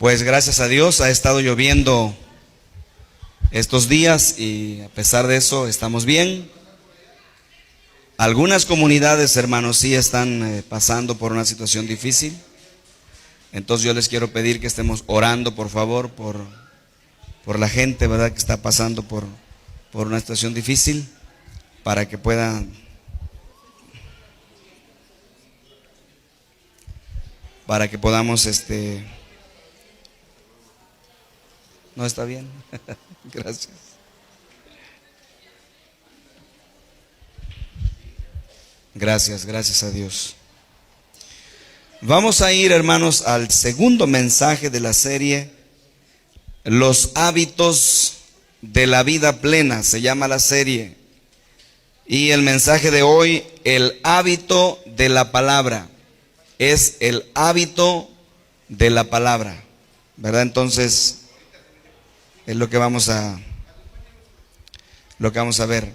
Pues gracias a Dios ha estado lloviendo estos días y a pesar de eso estamos bien. Algunas comunidades, hermanos, sí están pasando por una situación difícil. Entonces yo les quiero pedir que estemos orando, por favor, por la gente, ¿verdad?, que está pasando por una situación difícil, para que podamos no está bien. Gracias. Gracias a Dios. Vamos a ir, hermanos, al segundo mensaje de la serie, Los hábitos de la vida plena, se llama la serie. Y el mensaje de hoy, el hábito de la palabra. Es el hábito de la palabra, ¿verdad? Entonces, es lo que vamos a ver.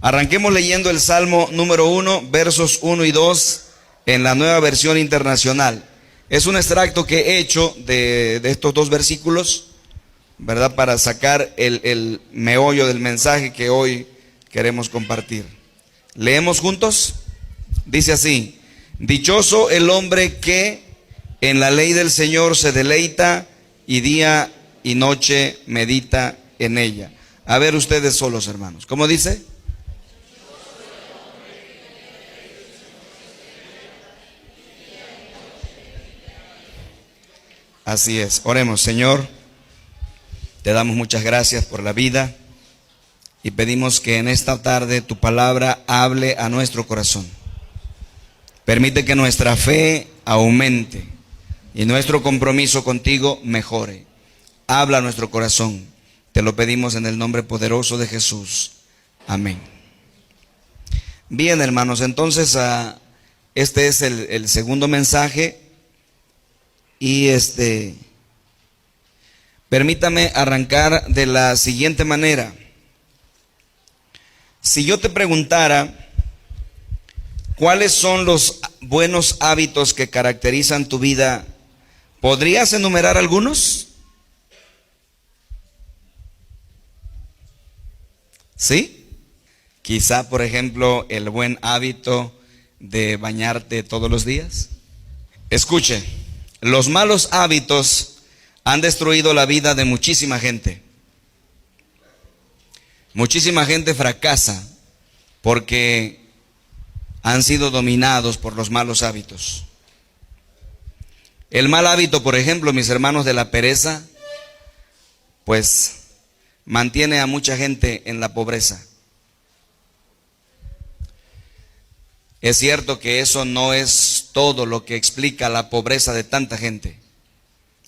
Arranquemos leyendo el Salmo número 1, versos 1 y 2 en la Nueva Versión Internacional. Es un extracto que he hecho de estos dos versículos, ¿verdad?, para sacar el meollo del mensaje que hoy queremos compartir. ¿Leemos juntos? Dice así: dichoso el hombre que en la ley del Señor se deleita y día y noche medita en ella. A ver ustedes solos, hermanos, ¿cómo dice? Así es. Oremos. Señor, te damos muchas gracias por la vida y pedimos que en esta tarde tu palabra hable a nuestro corazón. Permite que nuestra fe aumente y nuestro compromiso contigo mejore. Habla a nuestro corazón. Te lo pedimos en el nombre poderoso de Jesús. Amén. Bien, hermanos, entonces este es el segundo mensaje. Y permítame arrancar de la siguiente manera. Si yo te preguntara cuáles son los buenos hábitos que caracterizan tu vida, ¿podrías enumerar algunos? ¿Sí? Quizá, por ejemplo, el buen hábito de bañarte todos los días. Escuche. Los malos hábitos han destruido la vida de muchísima gente. Muchísima gente fracasa porque han sido dominados por los malos hábitos. El mal hábito, por ejemplo, mis hermanos, de la pereza, pues mantiene a mucha gente en la pobreza. Es cierto que eso no es todo lo que explica la pobreza de tanta gente.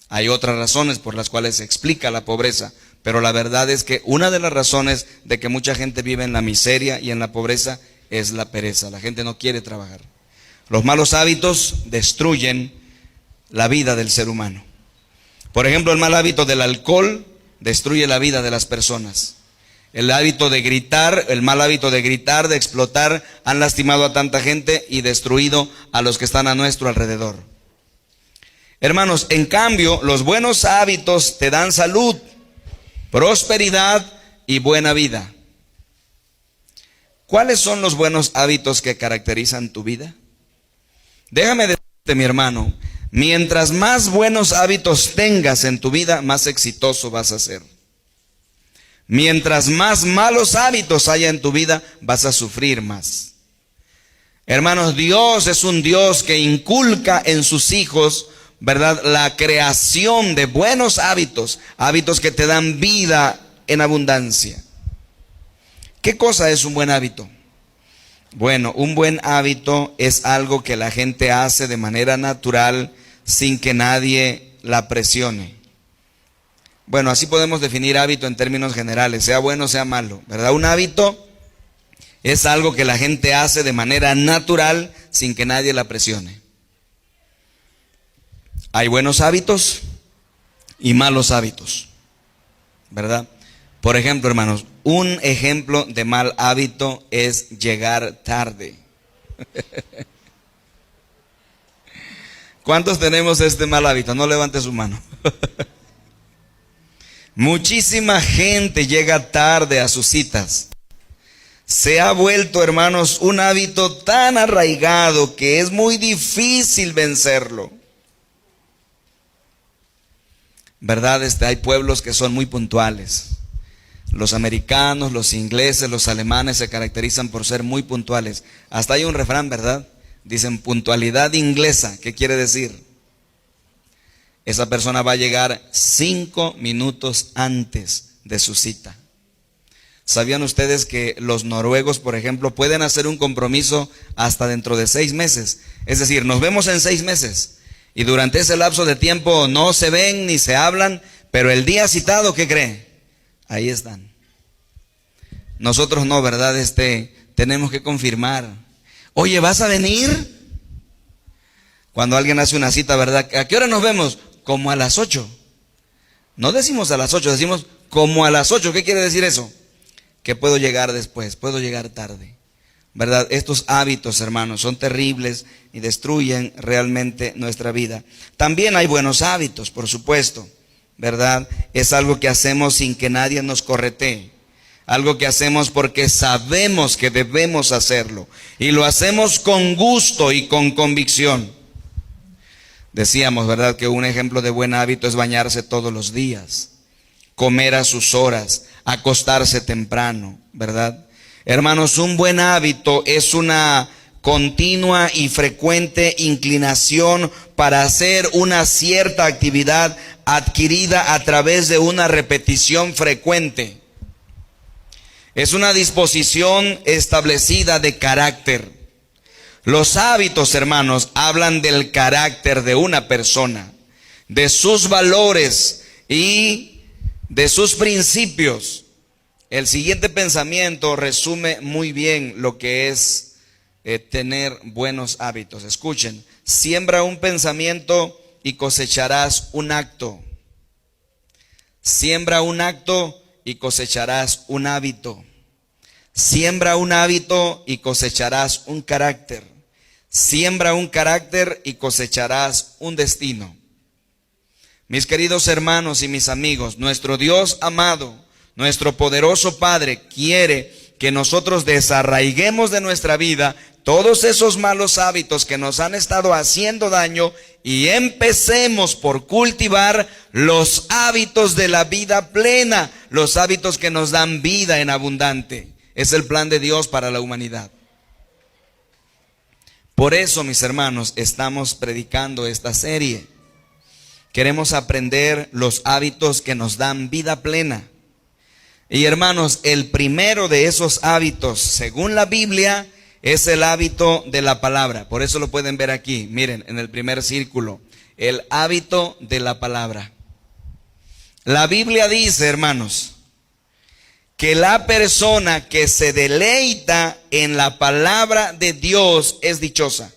Hay otras razones por las cuales se explica la pobreza, pero la verdad es que una de las razones de que mucha gente vive en la miseria y en la pobreza es la pereza. La gente no quiere trabajar. Los malos hábitos destruyen la vida del ser humano. Por ejemplo, el mal hábito del alcohol destruye la vida de las personas. El hábito de gritar, el mal hábito de gritar, de explotar, han lastimado a tanta gente y destruido a los que están a nuestro alrededor. Hermanos, en cambio, los buenos hábitos te dan salud, prosperidad y buena vida. ¿Cuáles son los buenos hábitos que caracterizan tu vida? Déjame decirte, mi hermano, mientras más buenos hábitos tengas en tu vida, más exitoso vas a ser. Mientras más malos hábitos haya en tu vida, vas a sufrir más. Hermanos, Dios es un Dios que inculca en sus hijos, ¿verdad?, la creación de buenos hábitos, hábitos que te dan vida en abundancia. ¿Qué cosa es un buen hábito? Bueno, un buen hábito es algo que la gente hace de manera natural sin que nadie la presione. Bueno, así podemos definir hábito en términos generales, sea bueno o sea malo, ¿verdad? Un hábito es algo que la gente hace de manera natural sin que nadie la presione. Hay buenos hábitos y malos hábitos, ¿verdad? Por ejemplo, hermanos, un ejemplo de mal hábito es llegar tarde. ¿Cuántos tenemos este mal hábito? No levante su mano. Muchísima gente llega tarde a sus citas. Se ha vuelto, hermanos, un hábito tan arraigado que es muy difícil vencerlo. ¿Verdad? Hay pueblos que son muy puntuales. Los americanos, los ingleses, los alemanes se caracterizan por ser muy puntuales. Hasta hay un refrán, ¿verdad? Dicen puntualidad inglesa. ¿Qué quiere decir? Esa persona va a llegar 5 minutos antes de su cita. ¿Sabían ustedes que los noruegos, por ejemplo, pueden hacer un compromiso hasta dentro de 6 meses? Es decir, nos vemos en 6 meses y durante ese lapso de tiempo no se ven ni se hablan, pero el día citado, ¿qué cree? Ahí están. Nosotros no, ¿verdad? Tenemos que confirmar. Oye, ¿vas a venir? Cuando alguien hace una cita, ¿verdad? ¿A qué hora nos vemos? Como a las 8. No decimos a las 8, decimos como a las 8. ¿Qué quiere decir eso? Que puedo llegar después, puedo llegar tarde, ¿verdad? Estos hábitos, hermanos, son terribles y destruyen realmente nuestra vida. También hay buenos hábitos, por supuesto, ¿verdad? Es algo que hacemos sin que nadie nos corretee. Algo que hacemos porque sabemos que debemos hacerlo. Y lo hacemos con gusto y con convicción. Decíamos, ¿verdad?, que un ejemplo de buen hábito es bañarse todos los días, comer a sus horas, acostarse temprano, ¿verdad? Hermanos, un buen hábito es una continua y frecuente inclinación para hacer una cierta actividad adquirida a través de una repetición frecuente. Es una disposición establecida de carácter. Los hábitos, hermanos, hablan del carácter de una persona, de sus valores y de sus principios. El siguiente pensamiento resume muy bien lo que es tener buenos hábitos. Escuchen, siembra un pensamiento y cosecharás un acto. Siembra un acto y cosecharás un hábito. Siembra un hábito y cosecharás un carácter. Siembra un carácter y cosecharás un destino. Mis queridos hermanos y mis amigos, nuestro Dios amado, nuestro poderoso Padre, quiere que nosotros desarraiguemos de nuestra vida todos esos malos hábitos que nos han estado haciendo daño y empecemos por cultivar los hábitos de la vida plena, los hábitos que nos dan vida en abundante. Es el plan de Dios para la humanidad. Por eso, mis hermanos, estamos predicando esta serie. Queremos aprender los hábitos que nos dan vida plena. Y hermanos, el primero de esos hábitos, según la Biblia, es el hábito de la palabra. Por eso lo pueden ver aquí, miren, en el primer círculo, el hábito de la palabra. La Biblia dice, hermanos, que la persona que se deleita en la palabra de Dios es dichosa.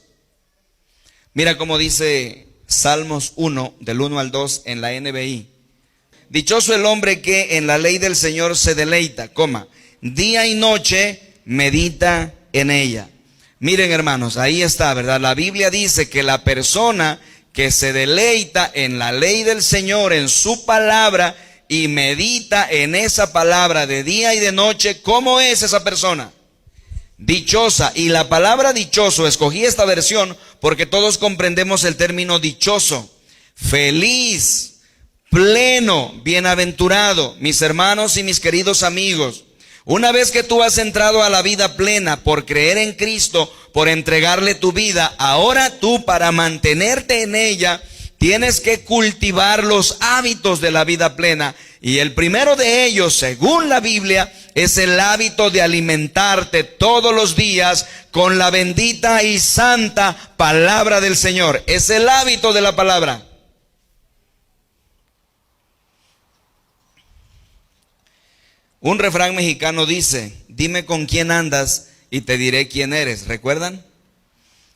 Mira cómo dice Salmos 1, del 1 al 2 en la NBI. Dichoso el hombre que en la ley del Señor se deleita, día y noche medita en ella. Miren, hermanos, ahí está, ¿verdad? La Biblia dice que la persona que se deleita en la ley del Señor, en su palabra, y medita en esa palabra de día y de noche, ¿cómo es esa persona? Dichosa. Y la palabra dichoso, escogí esta versión porque todos comprendemos el término dichoso. Feliz, pleno, bienaventurado. Mis hermanos y mis queridos amigos, una vez que tú has entrado a la vida plena por creer en Cristo, por entregarle tu vida, ahora tú, para mantenerte en ella, tienes que cultivar los hábitos de la vida plena. Y el primero de ellos, según la Biblia, es el hábito de alimentarte todos los días con la bendita y santa palabra del Señor. Es el hábito de la palabra. Un refrán mexicano dice, dime con quién andas y te diré quién eres. ¿Recuerdan?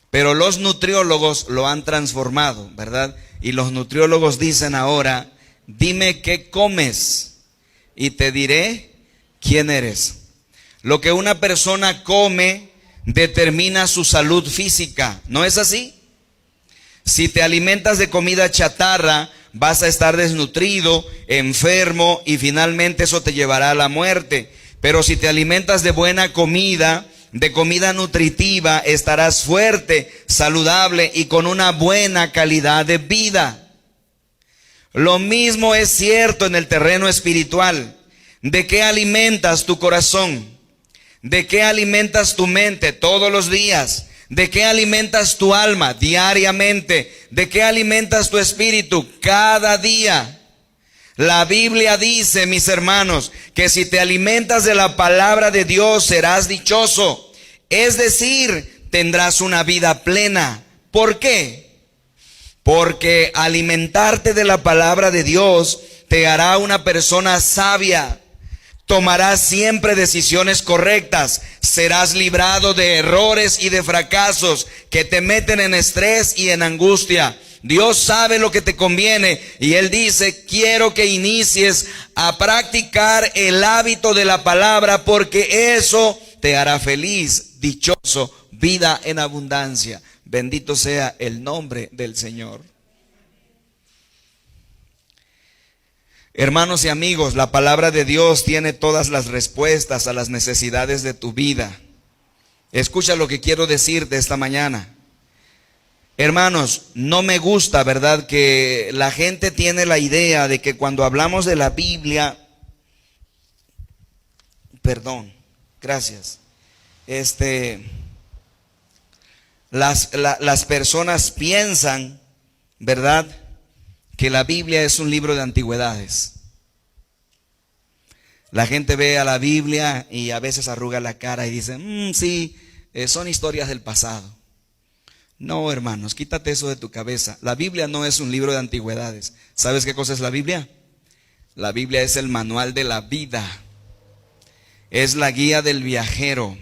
Pero los nutriólogos lo han transformado, ¿verdad? Y los nutriólogos dicen ahora, dime qué comes y te diré quién eres. Lo que una persona come determina su salud física, ¿no es así? Si te alimentas de comida chatarra, vas a estar desnutrido, enfermo y finalmente eso te llevará a la muerte. Pero si te alimentas de buena comida, de comida nutritiva, estarás fuerte, saludable y con una buena calidad de vida. Lo mismo es cierto en el terreno espiritual. ¿De qué alimentas tu corazón? ¿De qué alimentas tu mente todos los días? ¿De qué alimentas tu alma diariamente? ¿De qué alimentas tu espíritu cada día? La Biblia dice, mis hermanos, que si te alimentas de la palabra de Dios serás dichoso. Es decir, tendrás una vida plena. ¿Por qué? Porque alimentarte de la palabra de Dios te hará una persona sabia. Tomarás siempre decisiones correctas. Serás librado de errores y de fracasos que te meten en estrés y en angustia. Dios sabe lo que te conviene y Él dice, quiero que inicies a practicar el hábito de la palabra porque eso te hará feliz, dichoso, vida en abundancia. Bendito sea el nombre del Señor. Hermanos y amigos, la palabra de Dios tiene todas las respuestas a las necesidades de tu vida. Escucha lo que quiero decirte esta mañana. Hermanos, no me gusta, ¿verdad?, que la gente tiene la idea de que cuando hablamos de la Biblia, las personas piensan, ¿verdad?, que la Biblia es un libro de antigüedades. La gente ve a la Biblia y a veces arruga la cara y dice, sí, son historias del pasado. No, hermanos, quítate eso de tu cabeza. La Biblia no es un libro de antigüedades. ¿Sabes qué cosa es la Biblia? La Biblia es el manual de la vida. Es la guía del viajero.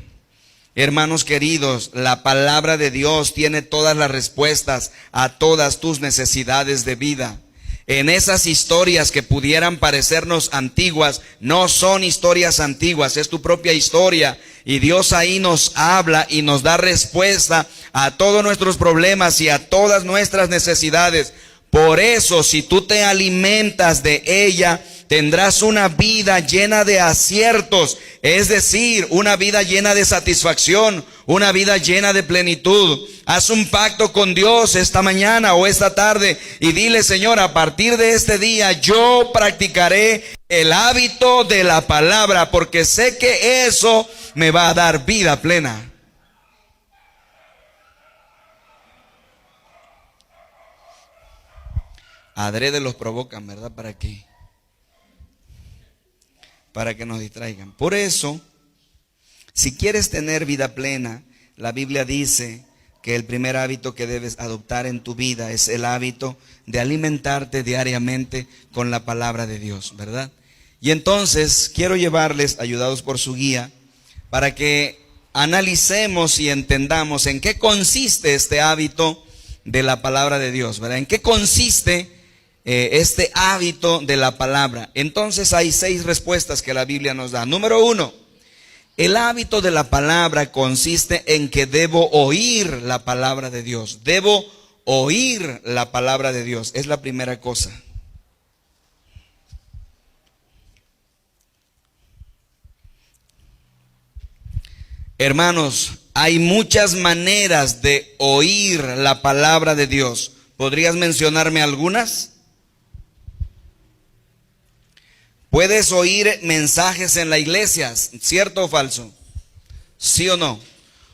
Hermanos queridos, la palabra de Dios tiene todas las respuestas a todas tus necesidades de vida. En esas historias que pudieran parecernos antiguas, no son historias antiguas, es tu propia historia. Y Dios ahí nos habla y nos da respuesta a todos nuestros problemas y a todas nuestras necesidades. Por eso, si tú te alimentas de ella, tendrás una vida llena de aciertos, es decir, una vida llena de satisfacción, una vida llena de plenitud. Haz un pacto con Dios esta mañana o esta tarde y dile, Señor, a partir de este día yo practicaré el hábito de la palabra, porque sé que eso me va a dar vida plena. Adrede los provocan, ¿verdad? ¿Para qué? Para que nos distraigan. Por eso, si quieres tener vida plena, la Biblia dice que el primer hábito que debes adoptar en tu vida es el hábito de alimentarte diariamente con la palabra de Dios, ¿verdad? Y entonces quiero llevarles, ayudados por su guía, para que analicemos y entendamos en qué consiste este hábito de la palabra de Dios, ¿verdad? ¿En qué consiste este hábito de la palabra? Entonces hay 6 respuestas que la Biblia nos da. Número 1, el hábito de la palabra consiste en que debo oír la palabra de Dios. Debo oír la palabra de Dios. Es la primera cosa. Hermanos, hay muchas maneras de oír la palabra de Dios. ¿Podrías mencionarme algunas? Puedes oír mensajes en la iglesia, ¿cierto o falso? ¿Sí o no?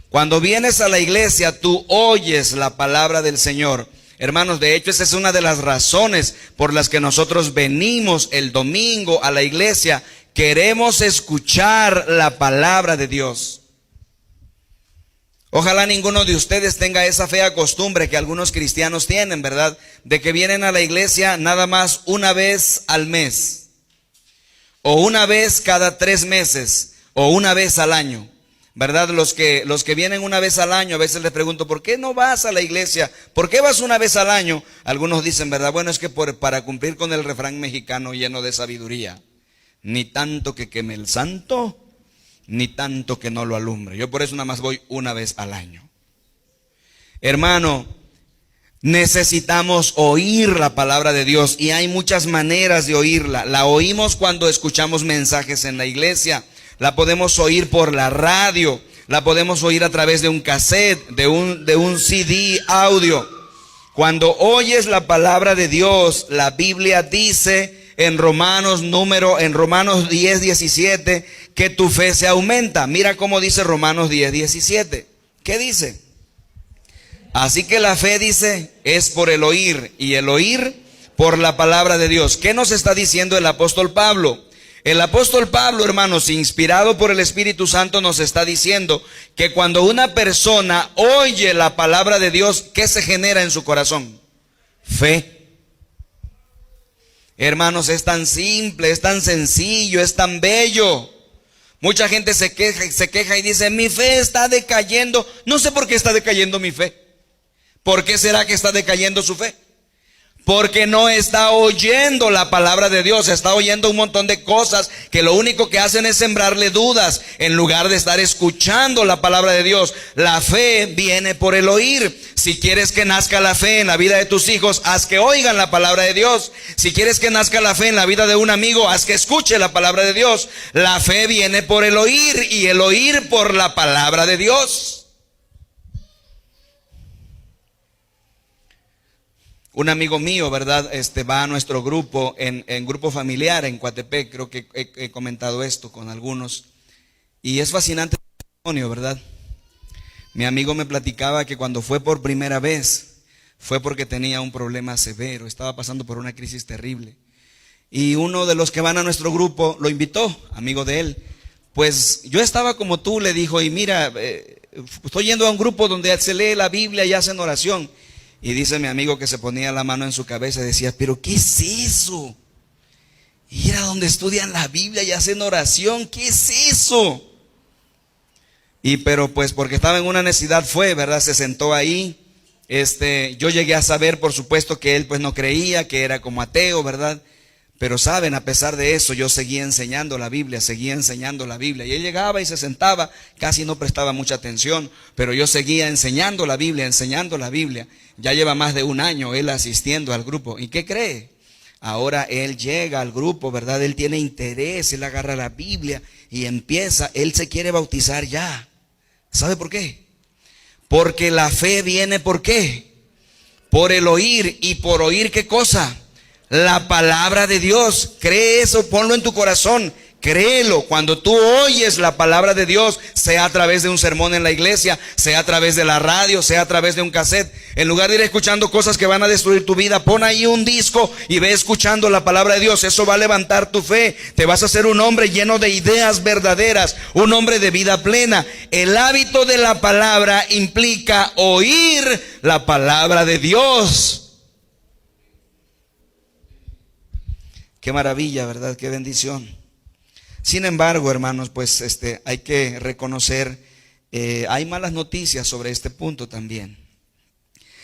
Cuando vienes a la iglesia, tú oyes la palabra del Señor. Hermanos, de hecho, esa es una de las razones por las que nosotros venimos el domingo a la iglesia. Queremos escuchar la palabra de Dios. Ojalá ninguno de ustedes tenga esa fea costumbre que algunos cristianos tienen, ¿verdad? De que vienen a la iglesia nada más una vez al mes, o una vez cada 3 meses, o una vez al año, ¿verdad? Los que vienen una vez al año, a veces les pregunto, ¿por qué no vas a la iglesia? ¿Por qué vas una vez al año? Algunos dicen, ¿verdad? Bueno, es que para cumplir con el refrán mexicano lleno de sabiduría, ni tanto que queme el santo, ni tanto que no lo alumbre. Yo por eso nada más voy una vez al año. Hermano, Necesitamos oír la palabra de Dios y hay muchas maneras de oírla. La oímos cuando escuchamos mensajes en la iglesia, la podemos oír por la radio, la podemos oír a través de un cassette, de un CD audio. Cuando oyes la palabra de Dios, la Biblia dice en Romanos 10:17 que tu fe se aumenta. Mira cómo dice Romanos 10:17. ¿Qué dice? Así que la fe, dice, es por el oír, y el oír por la palabra de Dios. ¿Qué nos está diciendo el apóstol Pablo? El apóstol Pablo, hermanos, inspirado por el Espíritu Santo, nos está diciendo que cuando una persona oye la palabra de Dios, ¿qué se genera en su corazón? Fe. Hermanos, es tan simple, es tan sencillo, es tan bello. Mucha gente se queja y dice, mi fe está decayendo. No sé por qué está decayendo mi fe. ¿Por qué será que está decayendo su fe? Porque no está oyendo la palabra de Dios, está oyendo un montón de cosas que lo único que hacen es sembrarle dudas en lugar de estar escuchando la palabra de Dios. La fe viene por el oír. Si quieres que nazca la fe en la vida de tus hijos, haz que oigan la palabra de Dios. Si quieres que nazca la fe en la vida de un amigo, haz que escuche la palabra de Dios. La fe viene por el oír y el oír por la palabra de Dios. Un amigo mío, ¿verdad? Va a nuestro grupo, en grupo familiar en Coatepec. Creo que he comentado esto con algunos. Y es fascinante el testimonio, ¿verdad? Mi amigo me platicaba que cuando fue por primera vez, fue porque tenía un problema severo. Estaba pasando por una crisis terrible. Y uno de los que van a nuestro grupo lo invitó, amigo de él. Pues yo estaba como tú, le dijo, y mira, estoy yendo a un grupo donde se lee la Biblia y hacen oración. Y dice mi amigo que se ponía la mano en su cabeza y decía, pero ¿qué es eso? Ir a donde estudian la Biblia y hacen oración, ¿qué es eso? Pero pues porque estaba en una necesidad fue, ¿verdad? Se sentó ahí. Yo llegué a saber, por supuesto, que él pues no creía, que era como ateo, ¿verdad? Pero saben, a pesar de eso, yo seguía enseñando la Biblia. Y él llegaba y se sentaba, casi no prestaba mucha atención, pero yo seguía enseñando la Biblia. Ya lleva más de un año él asistiendo al grupo. ¿Y qué cree? Ahora él llega al grupo, ¿verdad? Él tiene interés, él agarra la Biblia y empieza, él se quiere bautizar ya. ¿Sabe por qué? Porque la fe viene, ¿por qué? Por el oír. ¿Y por oír qué cosa? La palabra de Dios. Cree eso, ponlo en tu corazón. Créelo. Cuando tú oyes la palabra de Dios, sea a través de un sermón en la iglesia, sea a través de la radio, sea a través de un cassette, en lugar de ir escuchando cosas que van a destruir tu vida, pon ahí un disco y ve escuchando la palabra de Dios. Eso va a levantar tu fe. Te vas a hacer un hombre lleno de ideas verdaderas, un hombre de vida plena. El hábito de la palabra implica oír la palabra de Dios. Qué maravilla, ¿verdad? Qué bendición. Sin embargo, hermanos, pues hay que reconocer, hay malas noticias sobre este punto también.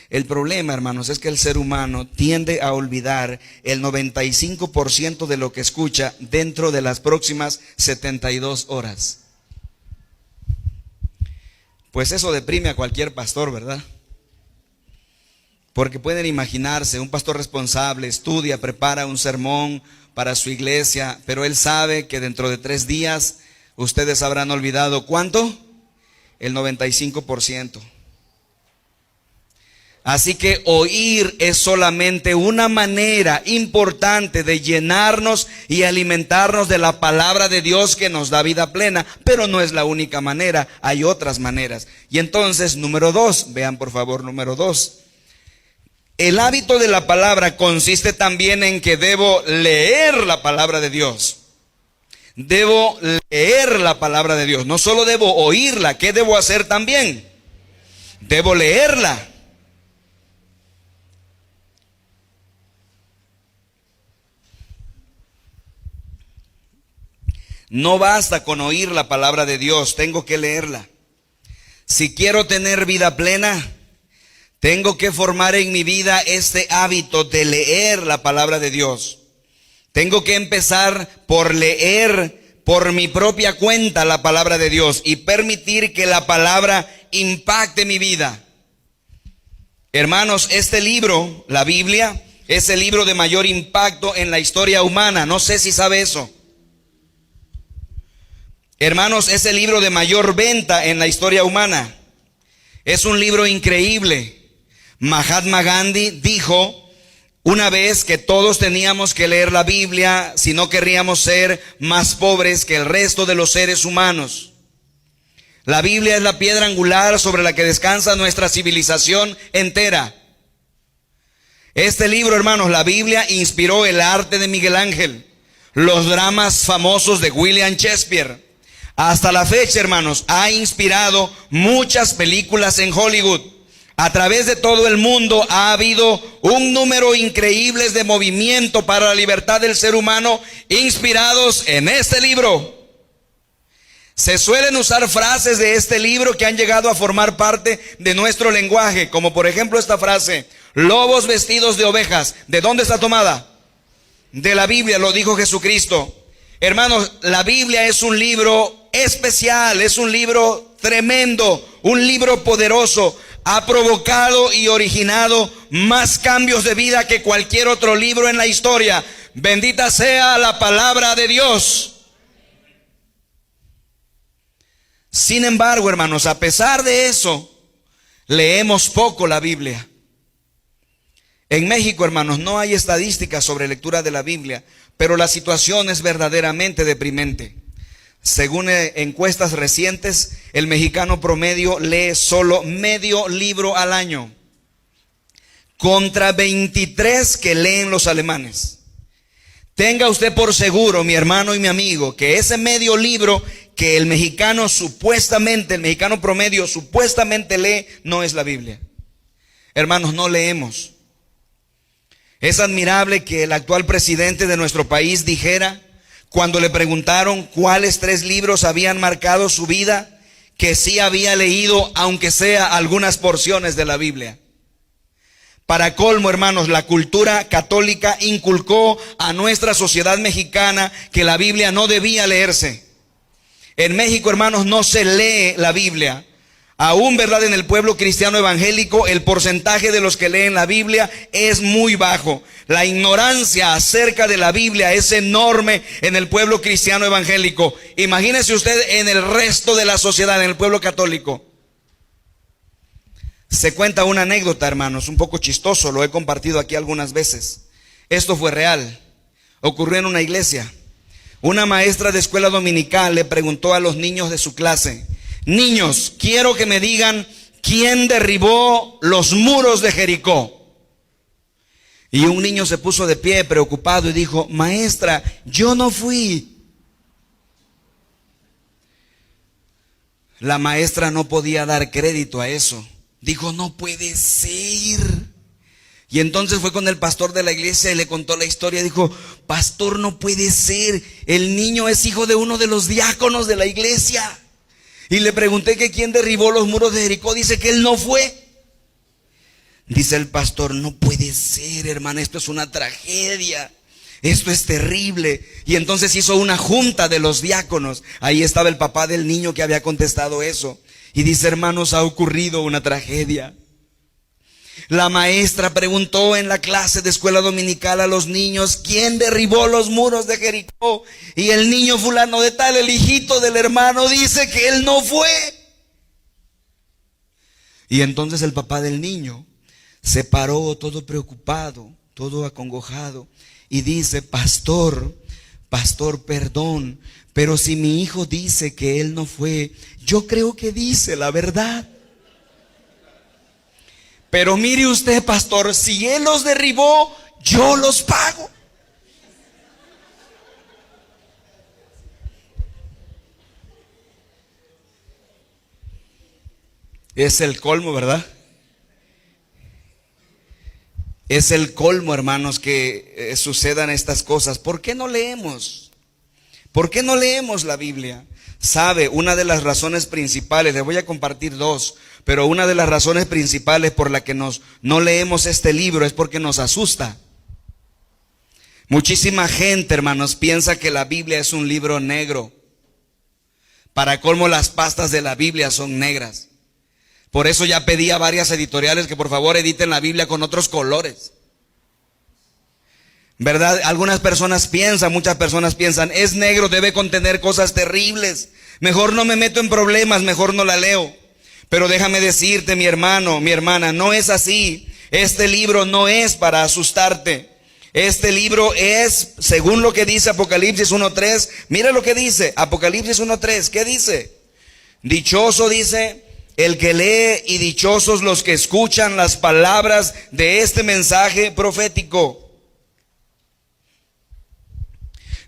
El problema, hermanos, es que el ser humano tiende a olvidar el 95% de lo que escucha dentro de las próximas 72 horas. Pues eso deprime a cualquier pastor, ¿verdad? Porque pueden imaginarse, un pastor responsable estudia, prepara un sermón para su iglesia, pero él sabe que dentro de 3 días ustedes habrán olvidado, ¿cuánto? El 95%. Así que oír es solamente una manera importante de llenarnos y alimentarnos de la palabra de Dios que nos da vida plena, pero no es la única manera, hay otras maneras. Y entonces, número 2, vean por favor, número 2. El hábito de la palabra consiste también en que debo leer la palabra de Dios. Debo leer la palabra de Dios. No solo debo oírla, ¿qué debo hacer también? Debo leerla. No basta con oír la palabra de Dios, tengo que leerla. Si quiero tener vida plena, tengo que formar en mi vida este hábito de leer la palabra de Dios. Tengo que empezar por leer por mi propia cuenta la palabra de Dios y permitir que la palabra impacte mi vida. Hermanos, este libro, la Biblia, es el libro de mayor impacto en la historia humana. No sé si sabe eso. Hermanos, es el libro de mayor venta en la historia humana. Es un libro increíble. Mahatma Gandhi dijo una vez que todos teníamos que leer la Biblia si no querríamos ser más pobres que el resto de los seres humanos. La Biblia es la piedra angular sobre la que descansa nuestra civilización entera. Este libro, hermanos, la Biblia inspiró el arte de Miguel Ángel, los dramas famosos de William Shakespeare. Hasta la fecha, hermanos, ha inspirado muchas películas en Hollywood. A través de todo el mundo ha habido un número increíble de movimiento para la libertad del ser humano inspirados en este libro. Se suelen usar frases de este libro que han llegado a formar parte de nuestro lenguaje, como por ejemplo esta frase: lobos vestidos de ovejas. ¿De dónde está tomada? De la Biblia, lo dijo Jesucristo. Hermanos, la Biblia es un libro especial, es un libro tremendo, un libro poderoso. Ha provocado y originado más cambios de vida que cualquier otro libro en la historia. Bendita sea la palabra de Dios. Sin embargo, hermanos, a pesar de eso, leemos poco la Biblia. En México, hermanos, no hay estadísticas sobre lectura de la Biblia, pero la situación es verdaderamente deprimente. Según encuestas recientes, el mexicano promedio lee solo medio libro al año, contra 23 que leen los alemanes. Tenga usted por seguro, mi hermano y mi amigo, que ese medio libro que el mexicano promedio supuestamente lee, no es la Biblia. Hermanos, no leemos. Es admirable que el actual presidente de nuestro país dijera, cuando le preguntaron cuáles 3 libros habían marcado su vida, que sí había leído, aunque sea algunas porciones de la Biblia. Para colmo, hermanos, la cultura católica inculcó a nuestra sociedad mexicana que la Biblia no debía leerse. En México, hermanos, no se lee la Biblia. Aún, ¿verdad? En el pueblo cristiano evangélico, el porcentaje de los que leen la Biblia es muy bajo. La ignorancia acerca de la Biblia es enorme en el pueblo cristiano evangélico. Imagínese usted en el resto de la sociedad, en el pueblo católico. Se cuenta una anécdota, hermanos, un poco chistoso, lo he compartido aquí algunas veces. Esto fue real, ocurrió en una iglesia. Una maestra de escuela dominical le preguntó a los niños de su clase: niños, quiero que me digan quién derribó los muros de Jericó. Y un niño se puso de pie preocupado y dijo: maestra, yo no fui. La maestra no podía dar crédito a eso. Dijo: no puede ser. Y entonces fue con el pastor de la iglesia y le contó la historia. Dijo: pastor, no puede ser. El niño es hijo de uno de los diáconos de la iglesia. Y le pregunté que quién derribó los muros de Jericó. Dice que él no fue. Dice el pastor: no puede ser, hermano, esto es una tragedia. Esto es terrible. Y entonces hizo una junta de los diáconos. Ahí estaba el papá del niño que había contestado eso. Y dice: hermanos, ha ocurrido una tragedia. La maestra preguntó en la clase de escuela dominical a los niños: ¿quién derribó los muros de Jericó? Y el niño fulano de tal, el hijito del hermano, dice que él no fue. Y entonces el papá del niño se paró todo preocupado, todo acongojado, y dice: pastor, perdón, pero si mi hijo dice que él no fue, yo creo que dice la verdad. Pero mire usted, pastor, si él los derribó, yo los pago. Es el colmo, ¿verdad? Es el colmo, hermanos, que sucedan estas cosas. ¿Por qué no leemos? ¿Por qué no leemos la Biblia? Sabe, una de las razones principales, les voy a compartir 2, pero una de las razones principales por la que no leemos este libro es porque nos asusta. Muchísima gente, hermanos, piensa que la Biblia es un libro negro. Para colmo, las pastas de la Biblia son negras. Por eso ya pedí a varias editoriales que por favor editen la Biblia con otros colores. ¿Verdad? Algunas personas piensan, muchas personas piensan, es negro, debe contener cosas terribles. Mejor no me meto en problemas, mejor no la leo. Pero déjame decirte, mi hermano, mi hermana, no es así. Este libro no es para asustarte. Este libro es, según lo que dice Apocalipsis 1:3, mira lo que dice Apocalipsis 1:3, ¿qué dice? Dichoso, dice, el que lee y dichosos los que escuchan las palabras de este mensaje profético.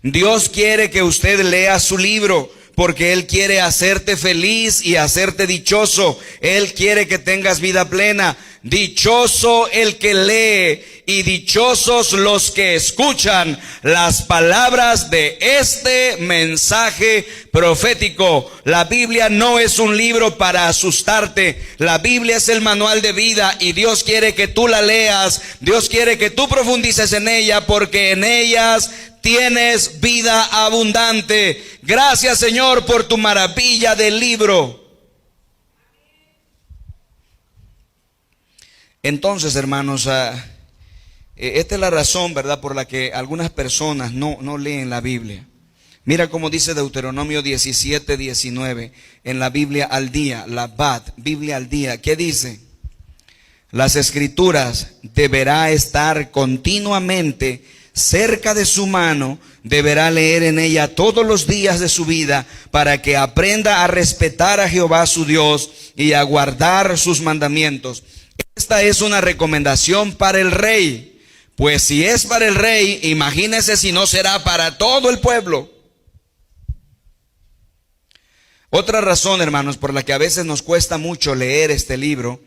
Dios quiere que usted lea su libro porque Él quiere hacerte feliz y hacerte dichoso. Él quiere que tengas vida plena. Dichoso el que lee y dichosos los que escuchan las palabras de este mensaje profético. La Biblia no es un libro para asustarte. La Biblia es el manual de vida y Dios quiere que tú la leas. Dios quiere que tú profundices en ella porque en ellas tienes vida abundante. Gracias, Señor, por tu maravilla del libro. Entonces, hermanos, esta es la razón, ¿verdad?, por la que algunas personas no leen la Biblia. Mira cómo dice Deuteronomio 17:19 en la Biblia al día, la BAT, Biblia al día. ¿Qué dice? Las escrituras deberá estar continuamente cerca de su mano, deberá leer en ella todos los días de su vida para que aprenda a respetar a Jehová su Dios y a guardar sus mandamientos. Esta es una recomendación para el rey, pues si es para el rey, imagínese si no será para todo el pueblo. Otra razón, hermanos, por la que a veces nos cuesta mucho leer este libro,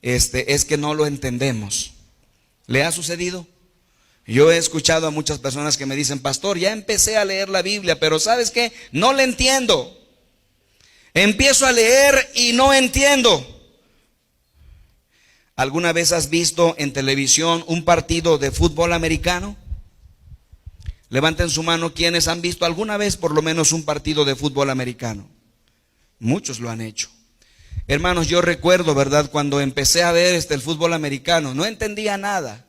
es que no lo entendemos. ¿Le ha sucedido? Yo he escuchado a muchas personas que me dicen, pastor, ya empecé a leer la Biblia, pero ¿sabes qué? No la entiendo. Empiezo a leer y no entiendo. ¿Alguna vez has visto en televisión un partido de fútbol americano? Levanten su mano quienes han visto alguna vez por lo menos un partido de fútbol americano. Muchos lo han hecho. Hermanos, yo recuerdo, ¿verdad?, cuando empecé a ver el fútbol americano, no entendía nada.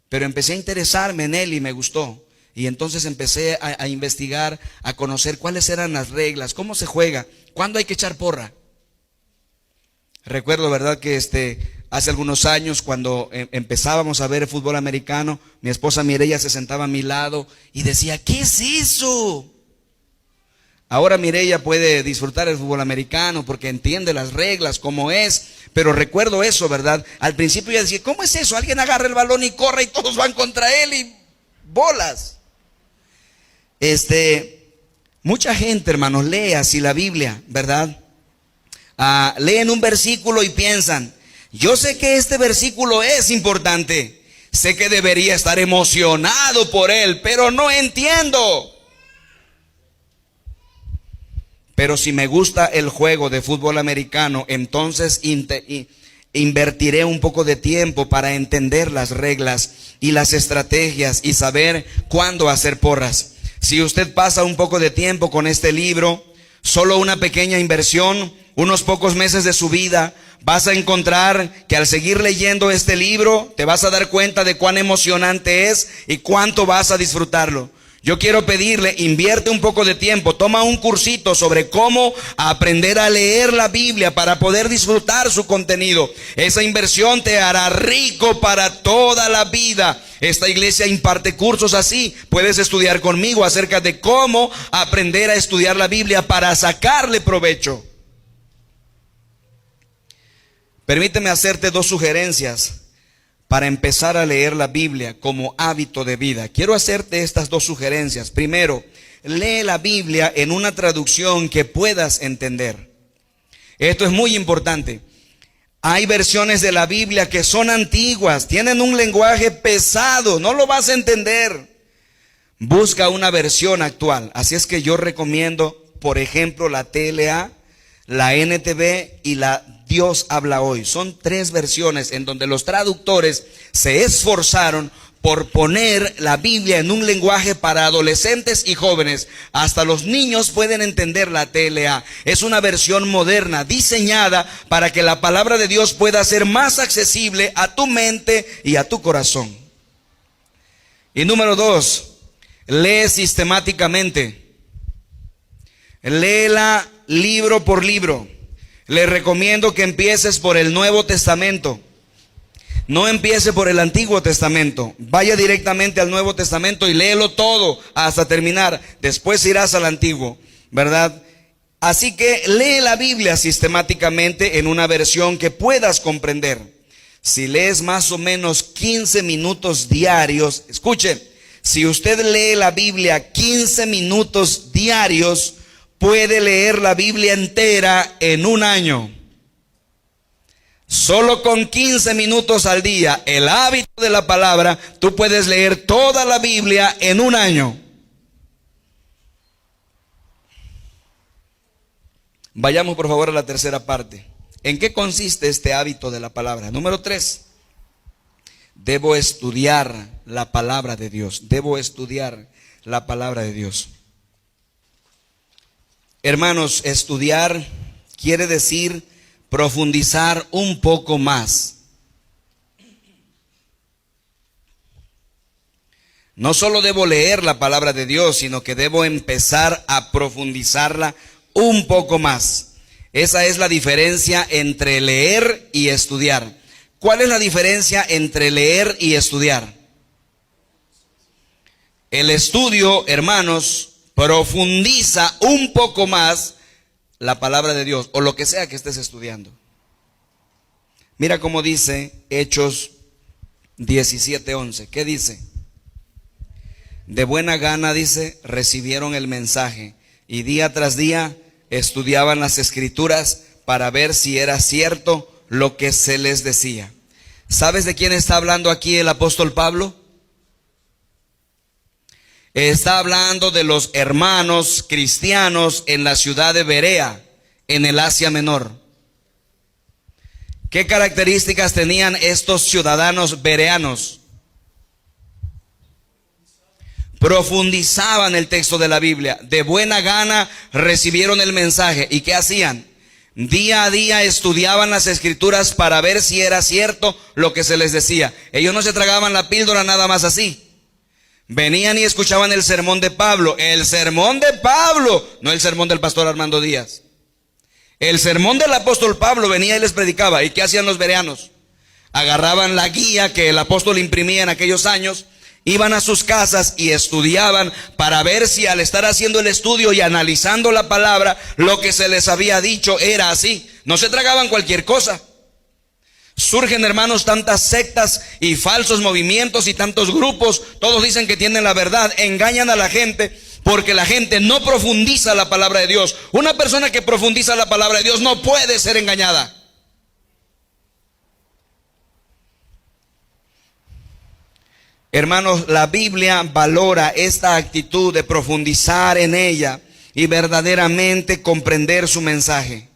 Pero empecé a interesarme en él y me gustó. Y entonces empecé a investigar, a conocer cuáles eran las reglas, cómo se juega, cuándo hay que echar porra. Recuerdo, ¿verdad?, que hace algunos años cuando empezábamos a ver el fútbol americano, mi esposa Mireya se sentaba a mi lado y decía, ¿qué es eso? Ahora Mireya puede disfrutar el fútbol americano porque entiende las reglas, cómo es. Pero recuerdo eso, ¿verdad? Al principio ella decía, ¿cómo es eso? Alguien agarra el balón y corre y todos van contra él y bolas. Mucha gente, hermanos, lee así la Biblia, ¿verdad? Leen un versículo y piensan, yo sé que este versículo es importante, sé que debería estar emocionado por él, pero no entiendo. Pero si me gusta el juego de fútbol americano, entonces invertiré un poco de tiempo para entender las reglas y las estrategias y saber cuándo hacer porras. Si usted pasa un poco de tiempo con este libro, solo una pequeña inversión, unos pocos meses de su vida, vas a encontrar que al seguir leyendo este libro, te vas a dar cuenta de cuán emocionante es y cuánto vas a disfrutarlo. Yo quiero pedirle, invierte un poco de tiempo, toma un cursito sobre cómo aprender a leer la Biblia para poder disfrutar su contenido. Esa inversión te hará rico para toda la vida. Esta iglesia imparte cursos así. Puedes estudiar conmigo acerca de cómo aprender a estudiar la Biblia para sacarle provecho. Permíteme hacerte dos sugerencias para empezar a leer la Biblia como hábito de vida. Quiero hacerte estas dos sugerencias. Primero, lee la Biblia en una traducción que puedas entender. Esto es muy importante. Hay versiones de la Biblia que son antiguas, tienen un lenguaje pesado, no lo vas a entender. Busca una versión actual. Así es que yo recomiendo, por ejemplo, la TLA, la NTV y la Dios habla hoy. Son tres versiones en donde los traductores se esforzaron por poner la Biblia en un lenguaje para adolescentes y jóvenes. Hasta los niños pueden entender la TLA. Es una versión moderna, diseñada para que la palabra de Dios pueda ser más accesible a tu mente y a tu corazón. Y número 2, lee sistemáticamente. Léela libro por libro. Le recomiendo que empieces por el Nuevo Testamento. No empiece por el Antiguo Testamento. Vaya directamente al Nuevo Testamento y léelo todo hasta terminar. Después irás al Antiguo, ¿verdad? Así que lee la Biblia sistemáticamente en una versión que puedas comprender. Si lees más o menos 15 minutos diarios, escuche, si usted lee la Biblia 15 minutos diarios, puede leer la Biblia entera en un año. Solo con 15 minutos al día, el hábito de la palabra, tú puedes leer toda la Biblia en un año. Vayamos por favor a la tercera parte. ¿En qué consiste este hábito de la palabra? Número 3. Debo estudiar la palabra de Dios. Debo estudiar la palabra de Dios. Hermanos, estudiar quiere decir profundizar un poco más. No solo debo leer la palabra de Dios, sino que debo empezar a profundizarla un poco más. Esa es la diferencia entre leer y estudiar. ¿Cuál es la diferencia entre leer y estudiar? El estudio, hermanos, profundiza un poco más la palabra de Dios o lo que sea que estés estudiando. Mira cómo dice Hechos 17:11. ¿Qué dice? De buena gana, dice, recibieron el mensaje y día tras día estudiaban las escrituras para ver si era cierto lo que se les decía. ¿Sabes de quién está hablando aquí el apóstol Pablo? Está hablando de los hermanos cristianos en la ciudad de Berea, en el Asia Menor. ¿Qué características tenían estos ciudadanos bereanos? Profundizaban el texto de la Biblia. De buena gana recibieron el mensaje. ¿Y qué hacían? Día a día estudiaban las escrituras para ver si era cierto lo que se les decía. Ellos no se tragaban la píldora nada más así. Venían y escuchaban el sermón de Pablo. El sermón de Pablo, no el sermón del pastor Armando Díaz. El sermón del apóstol Pablo venía y les predicaba. ¿Y qué hacían los bereanos? Agarraban la guía que el apóstol imprimía en aquellos años, iban a sus casas y estudiaban para ver si al estar haciendo el estudio y analizando la palabra, lo que se les había dicho era así. No se tragaban cualquier cosa. Surgen, hermanos, tantas sectas y falsos movimientos y tantos grupos. Todos dicen que tienen la verdad, engañan a la gente porque la gente no profundiza la palabra de Dios. Una persona que profundiza la palabra de Dios no puede ser engañada. Hermanos, la Biblia valora esta actitud de profundizar en ella y verdaderamente comprender su mensaje.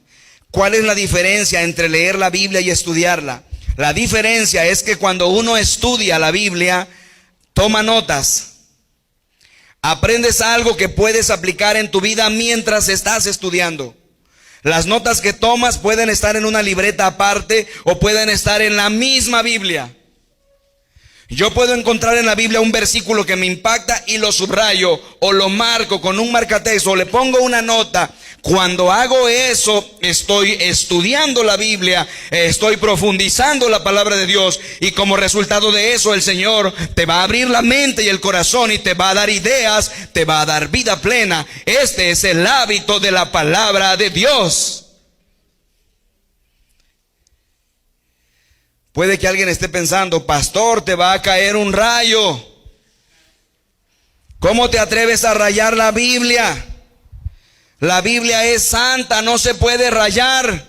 ¿Cuál es la diferencia entre leer la Biblia y estudiarla? La diferencia es que cuando uno estudia la Biblia, toma notas. Aprendes algo que puedes aplicar en tu vida mientras estás estudiando. Las notas que tomas pueden estar en una libreta aparte o pueden estar en la misma Biblia. Yo puedo encontrar en la Biblia un versículo que me impacta y lo subrayo o lo marco con un marcatexto o le pongo una nota. Cuando hago eso, estoy estudiando la Biblia, estoy profundizando la palabra de Dios, y como resultado de eso el Señor te va a abrir la mente y el corazón y te va a dar ideas, te va a dar vida plena. Este es el hábito de la palabra de Dios. Puede que alguien esté pensando: pastor, te va a caer un rayo. ¿Cómo te atreves a rayar la Biblia? La Biblia es santa, no se puede rayar.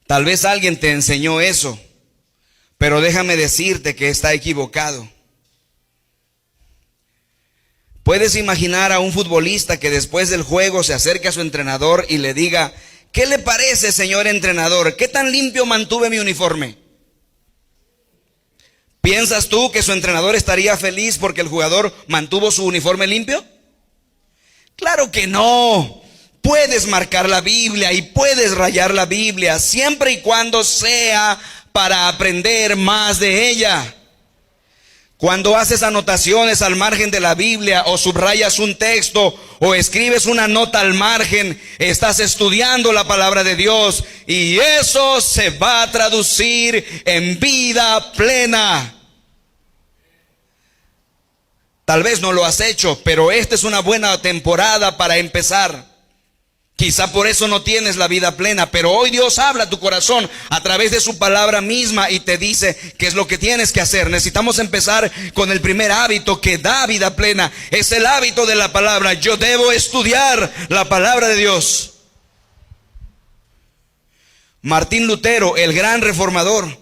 Tal vez alguien te enseñó eso, pero déjame decirte que está equivocado. Puedes imaginar a un futbolista que después del juego se acerque a su entrenador y le diga: ¿qué le parece, señor entrenador? ¿Qué tan limpio mantuve mi uniforme? ¿Piensas tú que su entrenador estaría feliz porque el jugador mantuvo su uniforme limpio? Claro que no. Puedes marcar la Biblia y puedes rayar la Biblia siempre y cuando sea para aprender más de ella. Cuando haces anotaciones al margen de la Biblia o subrayas un texto o escribes una nota al margen, estás estudiando la palabra de Dios y eso se va a traducir en vida plena. Tal vez no lo has hecho, pero esta es una buena temporada para empezar. Quizá por eso no tienes la vida plena, pero hoy Dios habla a tu corazón a través de su palabra misma y te dice qué es lo que tienes que hacer. Necesitamos empezar con el primer hábito que da vida plena. Es el hábito de la palabra. Yo debo estudiar la palabra de Dios. Martín Lutero, el gran reformador,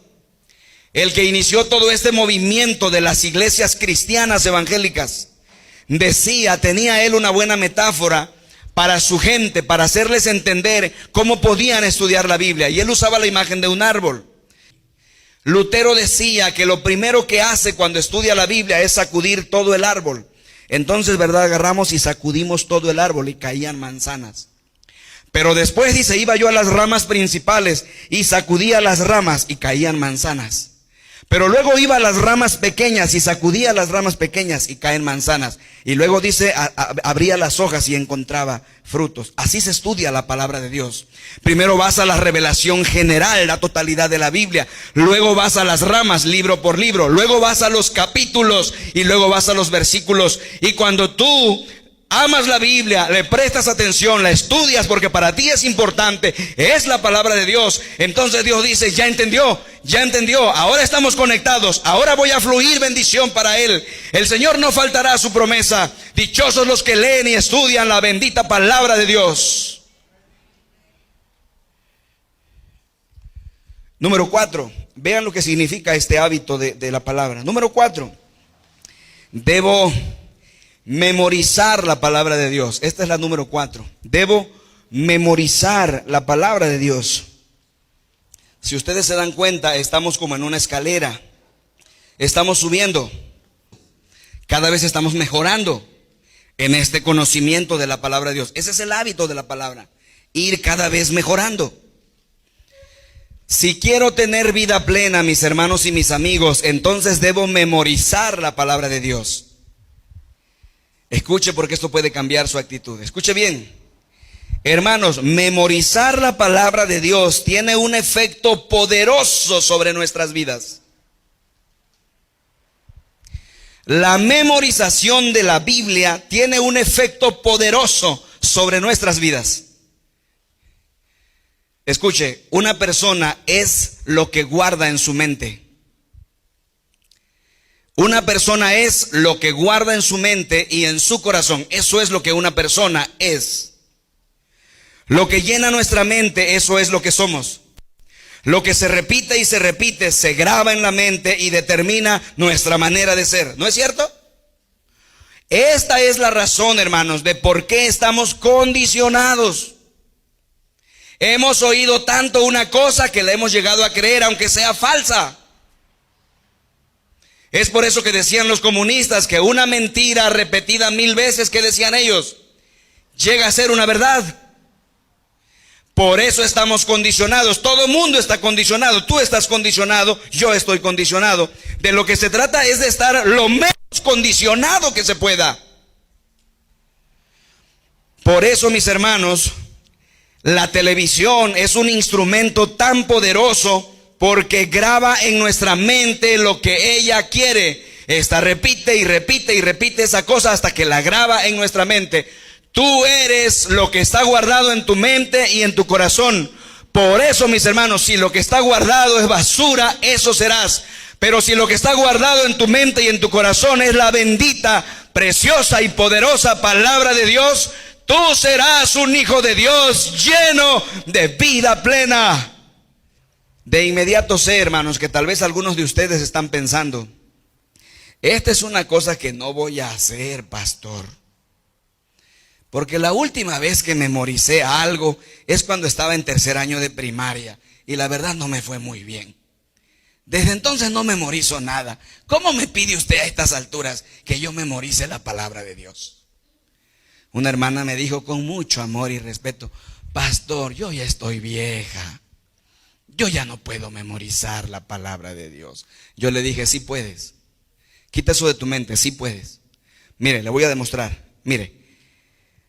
el que inició todo este movimiento de las iglesias cristianas evangélicas, tenía él una buena metáfora para su gente, para hacerles entender cómo podían estudiar la Biblia. Y él usaba la imagen de un árbol. Lutero decía que lo primero que hace cuando estudia la Biblia es sacudir todo el árbol. Entonces, ¿verdad? Agarramos y sacudimos todo el árbol y caían manzanas. Pero después dice, iba yo a las ramas principales y sacudía las ramas y caían manzanas. Pero luego iba a las ramas pequeñas y sacudía las ramas pequeñas y caen manzanas. Y luego dice, abría las hojas y encontraba frutos. Así se estudia la palabra de Dios. Primero vas a la revelación general, la totalidad de la Biblia. Luego vas a las ramas, libro por libro. Luego vas a los capítulos y luego vas a los versículos. Y cuando tú amas la Biblia, le prestas atención, la estudias porque para ti es importante, es la palabra de Dios, entonces Dios dice, ya entendió, ahora estamos conectados, ahora voy a fluir bendición para él. El Señor no faltará a su promesa. Dichosos los que leen y estudian la bendita palabra de Dios. Número 4, vean lo que significa este hábito de la palabra. Número 4, debo memorizar la palabra de Dios. Esta es la número 4. Debo memorizar la palabra de Dios. Si ustedes se dan cuenta, estamos como en una escalera. Estamos subiendo. Cada vez estamos mejorando en este conocimiento de la palabra de Dios. Ese es el hábito de la palabra. Ir cada vez mejorando. Si quiero tener vida plena, mis hermanos y mis amigos, entonces debo memorizar la palabra de Dios. Escuche, porque esto puede cambiar su actitud. Escuche bien. Hermanos, memorizar la palabra de Dios tiene un efecto poderoso sobre nuestras vidas. La memorización de la Biblia tiene un efecto poderoso sobre nuestras vidas. Escuche, una persona es lo que guarda en su mente. Una persona es lo que guarda en su mente y en su corazón. Eso es lo que una persona es. Lo que llena nuestra mente, eso es lo que somos. Lo que se repite y se repite, se graba en la mente y determina nuestra manera de ser. ¿No es cierto? Esta es la razón, hermanos, de por qué estamos condicionados. Hemos oído tanto una cosa que la hemos llegado a creer, aunque sea falsa. Es por eso que decían los comunistas que una mentira repetida 1000 veces, ¿qué decían ellos? Llega a ser una verdad. Por eso estamos condicionados. Todo el mundo está condicionado. Tú estás condicionado, yo estoy condicionado. De lo que se trata es de estar lo menos condicionado que se pueda. Por eso, mis hermanos, la televisión es un instrumento tan poderoso porque graba en nuestra mente lo que ella quiere. Esta repite y repite y repite esa cosa hasta que la graba en nuestra mente. Tú eres lo que está guardado en tu mente y en tu corazón. Por eso, mis hermanos, si lo que está guardado es basura, eso serás. Pero si lo que está guardado en tu mente y en tu corazón es la bendita, preciosa y poderosa palabra de Dios, tú serás un hijo de Dios lleno de vida plena. De inmediato sé, hermanos, que tal vez algunos de ustedes están pensando, esta es una cosa que no voy a hacer, pastor. Porque la última vez que memoricé algo es cuando estaba en 3er año de primaria y la verdad no me fue muy bien. Desde entonces no memorizo nada. ¿Cómo me pide usted a estas alturas que yo memorice la palabra de Dios? Una hermana me dijo con mucho amor y respeto: pastor, yo ya estoy vieja, yo ya no puedo memorizar la palabra de Dios. Yo le dije: sí puedes. Quita eso de tu mente, sí puedes. Mire, le voy a demostrar. Mire,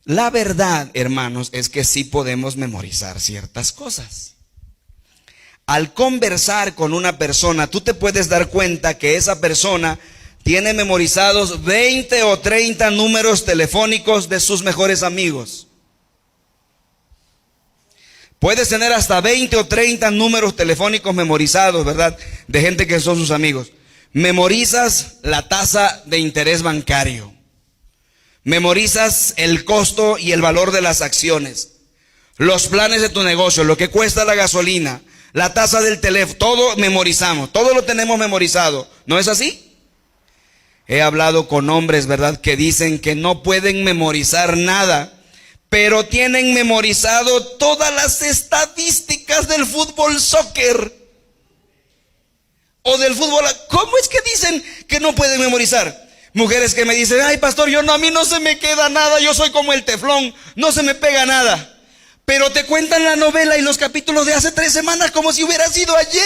la verdad, hermanos, es que sí podemos memorizar ciertas cosas. Al conversar con una persona, tú te puedes dar cuenta que esa persona tiene memorizados 20 o 30 números telefónicos de sus mejores amigos. Puedes tener hasta 20 o 30 números telefónicos memorizados, ¿verdad? De gente que son sus amigos. Memorizas la tasa de interés bancario. Memorizas el costo y el valor de las acciones. Los planes de tu negocio, lo que cuesta la gasolina, la tasa del teléfono, todo memorizamos, todo lo tenemos memorizado. ¿No es así? He hablado con hombres, ¿verdad?, que dicen que no pueden memorizar nada, pero tienen memorizado todas las estadísticas del fútbol soccer o del fútbol. ¿Cómo es que dicen que no pueden memorizar? Mujeres que me dicen: ay, pastor, a mí no se me queda nada, yo soy como el teflón, no se me pega nada. Pero te cuentan la novela y los capítulos de hace 3 semanas como si hubiera sido ayer.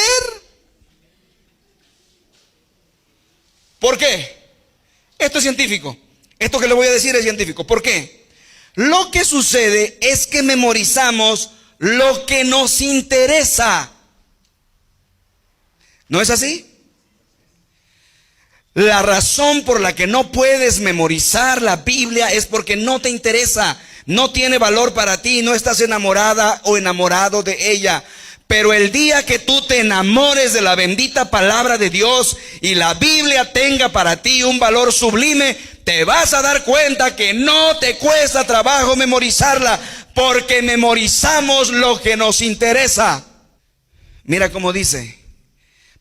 ¿Por qué? Esto es científico. Esto que le voy a decir es científico. ¿Por qué? Lo que sucede es que memorizamos lo que nos interesa. ¿No es así? La razón por la que no puedes memorizar la Biblia es porque no te interesa, no tiene valor para ti, no estás enamorada o enamorado de ella. Pero el día que tú te enamores de la bendita palabra de Dios y la Biblia tenga para ti un valor sublime, te vas a dar cuenta que no te cuesta trabajo memorizarla, porque memorizamos lo que nos interesa. Mira cómo dice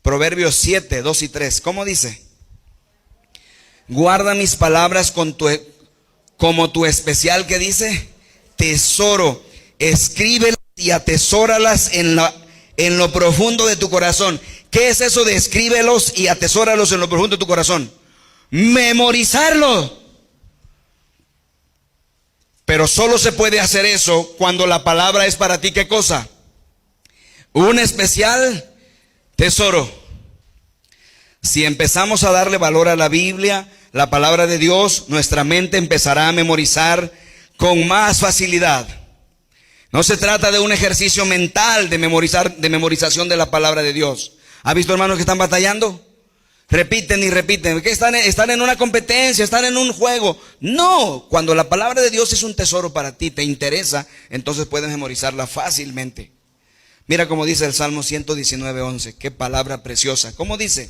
Proverbios 7, 2 y 3. ¿Cómo dice? Guarda mis palabras como tu especial, ¿qué dice? Tesoro. Escríbelas y atesóralas en lo profundo de tu corazón. ¿Qué es eso de escríbelos y atesóralos en lo profundo de tu corazón? Memorizarlo. Pero solo se puede hacer eso cuando la palabra es para ti, ¿qué cosa? Un especial tesoro. Si empezamos a darle valor a la Biblia, la palabra de Dios, nuestra mente empezará a memorizar con más facilidad. No se trata de un ejercicio mental de memorización de la palabra de Dios. ¿Ha visto, hermanos, que están batallando? Repiten y repiten. ¿Qué están en una competencia? ¿Están en un juego? No, cuando la palabra de Dios es un tesoro para ti, te interesa, entonces puedes memorizarla fácilmente. Mira cómo dice el Salmo 119:11. Qué palabra preciosa. ¿Cómo dice?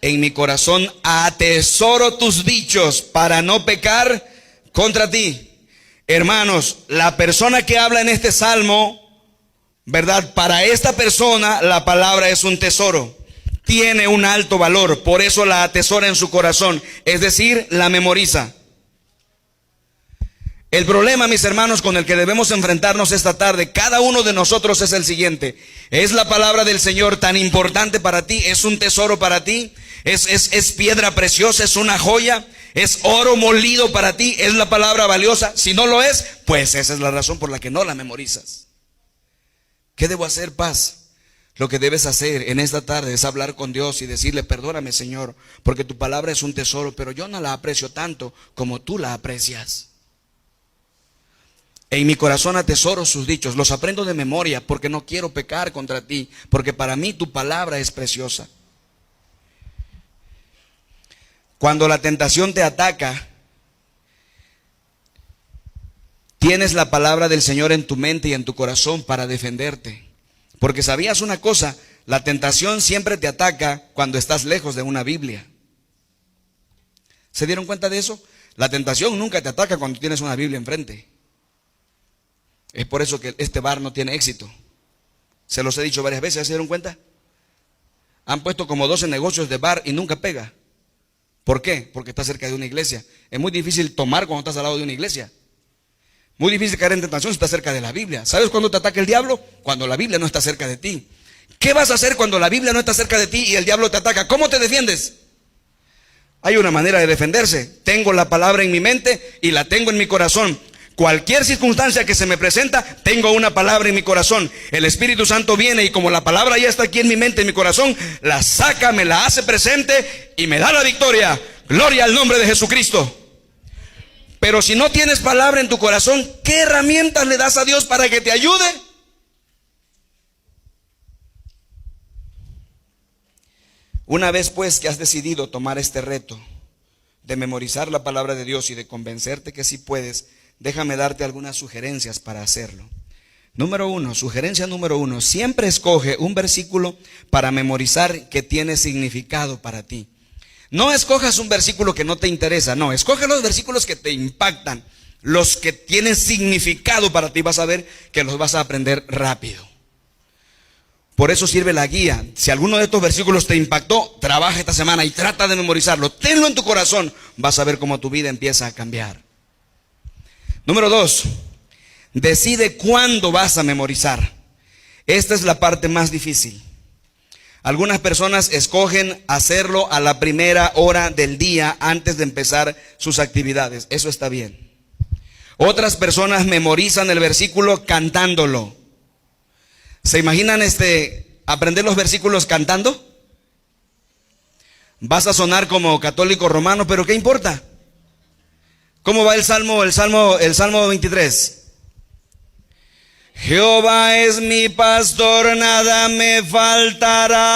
En mi corazón atesoro tus dichos para no pecar contra ti. Hermanos, la persona que habla en este salmo, ¿verdad? Para esta persona la palabra es un tesoro. Tiene un alto valor, por eso la atesora en su corazón, es decir, la memoriza. El problema, mis hermanos, con el que debemos enfrentarnos esta tarde, cada uno de nosotros, es el siguiente: ¿es la palabra del Señor tan importante para ti? ¿Es un tesoro para ti? ¿Es piedra preciosa? ¿Es una joya? ¿Es oro molido para ti? ¿Es la palabra valiosa? Si no lo es, pues esa es la razón por la que no la memorizas. ¿Qué debo hacer, paz? Lo que debes hacer en esta tarde es hablar con Dios y decirle: perdóname, Señor, porque tu palabra es un tesoro, pero yo no la aprecio tanto como tú la aprecias. En mi corazón atesoro sus dichos, los aprendo de memoria porque no quiero pecar contra ti, porque para mí tu palabra es preciosa. Cuando la tentación te ataca, tienes la palabra del Señor en tu mente y en tu corazón para defenderte. Porque sabías una cosa, la tentación siempre te ataca cuando estás lejos de una Biblia. ¿Se dieron cuenta de eso? La tentación nunca te ataca cuando tienes una Biblia enfrente. Es por eso que este bar no tiene éxito. Se los he dicho varias veces, ¿se dieron cuenta? Han puesto como 12 negocios de bar y nunca pega. ¿Por qué? Porque está cerca de una iglesia. Es muy difícil tomar cuando estás al lado de una iglesia. Muy difícil caer en tentación si estás cerca de la Biblia. ¿Sabes cuándo te ataca el diablo? Cuando la Biblia no está cerca de ti. ¿Qué vas a hacer cuando la Biblia no está cerca de ti y el diablo te ataca? ¿Cómo te defiendes? Hay una manera de defenderse. Tengo la palabra en mi mente y la tengo en mi corazón. Cualquier circunstancia que se me presenta, tengo una palabra en mi corazón. El Espíritu Santo viene y como la palabra ya está aquí en mi mente, en mi corazón, la saca, me la hace presente y me da la victoria. Gloria al nombre de Jesucristo. Pero si no tienes palabra en tu corazón, ¿qué herramientas le das a Dios para que te ayude? Una vez pues que has decidido tomar este reto de memorizar la palabra de Dios y de convencerte que sí puedes, déjame darte algunas sugerencias para hacerlo. Sugerencia número uno, siempre escoge un versículo para memorizar que tiene significado para ti. No escojas un versículo que no te interesa, no, escoge los versículos que te impactan, los que tienen significado para ti, vas a ver que los vas a aprender rápido. Por eso sirve la guía. Si alguno de estos versículos te impactó, trabaja esta semana y trata de memorizarlo, tenlo en tu corazón, vas a ver cómo tu vida empieza a cambiar. Número 2, decide cuándo vas a memorizar. Esta es la parte más difícil. Algunas personas escogen hacerlo a la primera hora del día antes de empezar sus actividades. Eso está bien. Otras personas memorizan el versículo cantándolo. ¿Se imaginan aprender los versículos cantando? Vas a sonar como católico romano, pero ¿qué importa? ¿Cómo va el Salmo 23? Jehová es mi pastor, nada me faltará.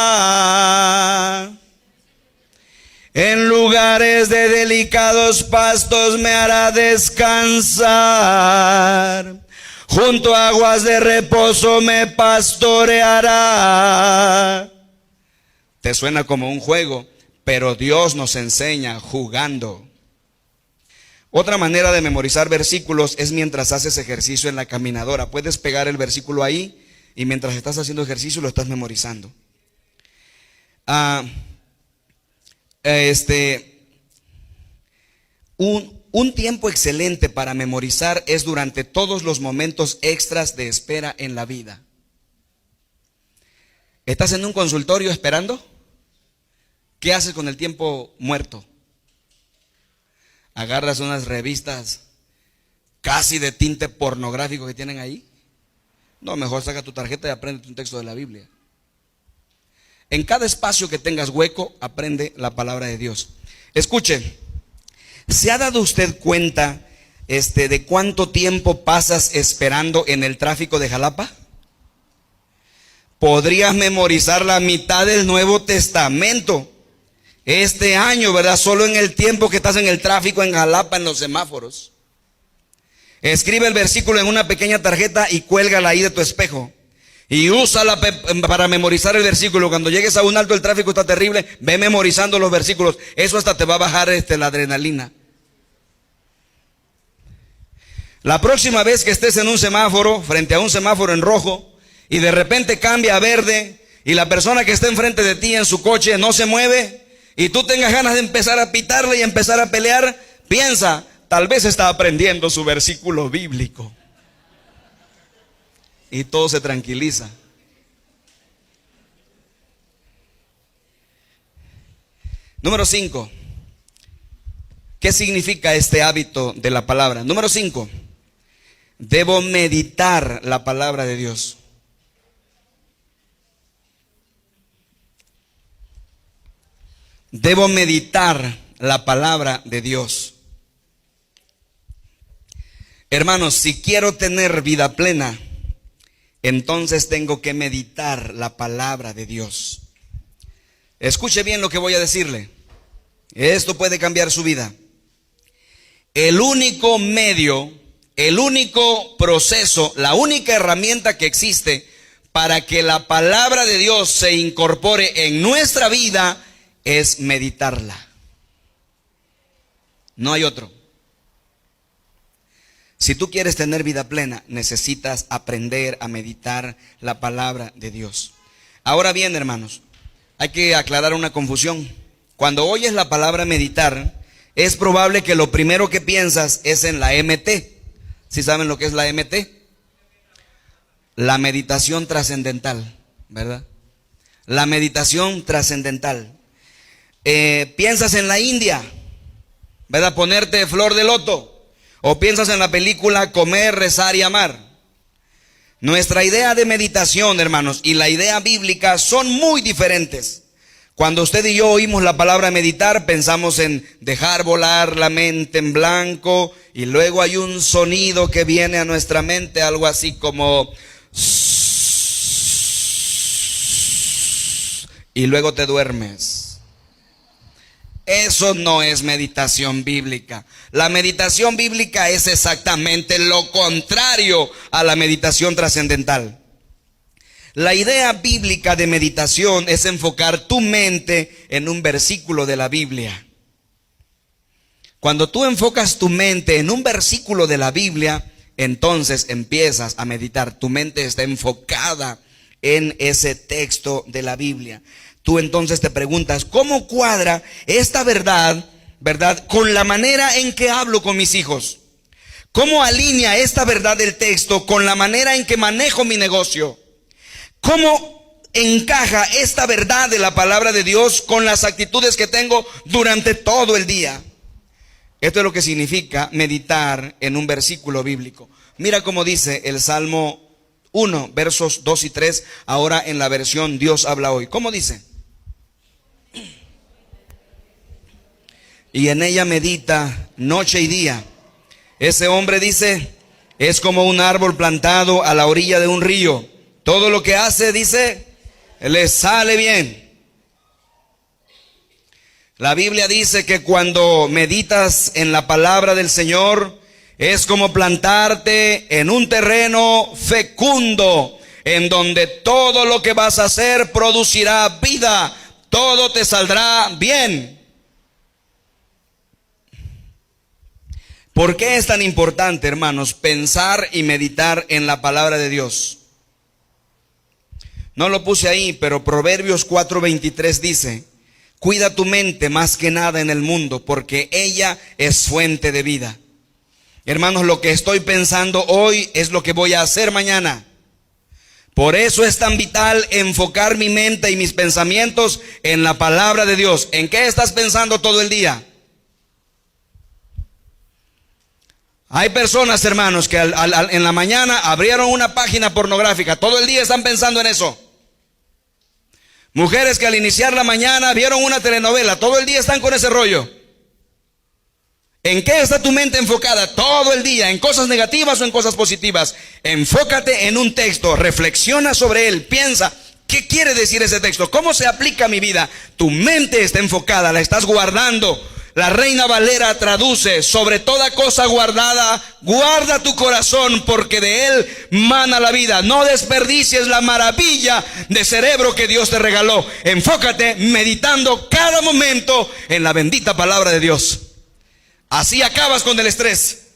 En lugares de delicados pastos me hará descansar. Junto a aguas de reposo me pastoreará. Te suena como un juego, pero Dios nos enseña jugando. Otra manera de memorizar versículos es mientras haces ejercicio en la caminadora. Puedes pegar el versículo ahí y mientras estás haciendo ejercicio lo estás memorizando. Un tiempo excelente para memorizar es durante todos los momentos extras de espera en la vida. ¿Estás en un consultorio esperando? ¿Qué haces con el tiempo muerto? Agarras unas revistas casi de tinte pornográfico que tienen ahí. No, mejor saca tu tarjeta y aprende un texto de la Biblia. En cada espacio que tengas hueco, aprende la palabra de Dios. Escuche, ¿se ha dado usted cuenta de cuánto tiempo pasas esperando en el tráfico de Jalapa? Podrías memorizar la mitad del Nuevo Testamento este año, ¿verdad? Solo en el tiempo que estás en el tráfico en Jalapa, en los semáforos. Escribe el versículo en una pequeña tarjeta y cuélgala ahí de tu espejo. Y úsala para memorizar el versículo. Cuando llegues a un alto, el tráfico está terrible, ve memorizando los versículos. Eso hasta te va a bajar la adrenalina. La próxima vez que estés en un semáforo, frente a un semáforo en rojo, y de repente cambia a verde, y la persona que está enfrente de ti en su coche no se mueve, y tú tengas ganas de empezar a pitarle y empezar a pelear, piensa, tal vez está aprendiendo su versículo bíblico. Y todo se tranquiliza. Número 5. ¿Qué significa este hábito de la palabra? Número 5. Debo meditar la palabra de Dios. Debo meditar la palabra de Dios. Hermanos, si quiero tener vida plena, entonces tengo que meditar la palabra de Dios. Escuche bien lo que voy a decirle. Esto puede cambiar su vida. El único medio, el único proceso, la única herramienta que existe para que la palabra de Dios se incorpore en nuestra vida es meditarla. No hay otro. Si tú quieres tener vida plena, necesitas aprender a meditar la palabra de Dios. Ahora bien, hermanos, hay que aclarar una confusión. Cuando oyes la palabra meditar, es probable que lo primero que piensas es en la MT. ¿Sí saben lo que es la MT? La meditación trascendental, ¿verdad? La meditación trascendental. Piensas en la India, ¿verdad? Ponerte flor de loto. O piensas en la película Comer, Rezar y Amar. Nuestra idea de meditación, hermanos, y la idea bíblica son muy diferentes. Cuando usted y yo oímos la palabra meditar, pensamos en dejar volar la mente en blanco, y luego hay un sonido que viene a nuestra mente, algo así como... y luego te duermes. Eso no es meditación bíblica. La meditación bíblica es exactamente lo contrario a la meditación trascendental. La idea bíblica de meditación es enfocar tu mente en un versículo de la Biblia. Cuando tú enfocas tu mente en un versículo de la Biblia, entonces empiezas a meditar. Tu mente está enfocada en ese texto de la Biblia. Tú entonces te preguntas, ¿cómo cuadra esta verdad, con la manera en que hablo con mis hijos? ¿Cómo alinea esta verdad del texto con la manera en que manejo mi negocio? ¿Cómo encaja esta verdad de la palabra de Dios con las actitudes que tengo durante todo el día? Esto es lo que significa meditar en un versículo bíblico. Mira cómo dice el Salmo 1, versos 2 y 3, ahora en la versión Dios habla hoy. ¿Cómo dice? Y en ella medita noche y día. Ese hombre, dice, es como un árbol plantado a la orilla de un río. Todo lo que hace, dice, le sale bien. La Biblia dice que cuando meditas en la palabra del Señor, es como plantarte en un terreno fecundo, en donde todo lo que vas a hacer producirá vida, todo te saldrá bien. ¿Por qué es tan importante, hermanos, pensar y meditar en la palabra de Dios? No lo puse ahí, pero Proverbios 4:23 dice: cuida tu mente más que nada en el mundo, porque ella es fuente de vida. Hermanos, lo que estoy pensando hoy es lo que voy a hacer mañana. Por eso es tan vital enfocar mi mente y mis pensamientos en la palabra de Dios. ¿En qué estás pensando todo el día? Hay personas, hermanos, que en la mañana abrieron una página pornográfica. Todo el día están pensando en eso. Mujeres que al iniciar la mañana vieron una telenovela. Todo el día están con ese rollo. ¿En qué está tu mente enfocada todo el día? ¿En cosas negativas o en cosas positivas? Enfócate en un texto, reflexiona sobre él, piensa, ¿qué quiere decir ese texto? ¿Cómo se aplica a mi vida? Tu mente está enfocada, la estás guardando. La Reina Valera traduce: sobre toda cosa guardada, guarda tu corazón, porque de él mana la vida. No desperdicies la maravilla de cerebro que Dios te regaló. Enfócate meditando cada momento en la bendita palabra de Dios. Así acabas con el estrés,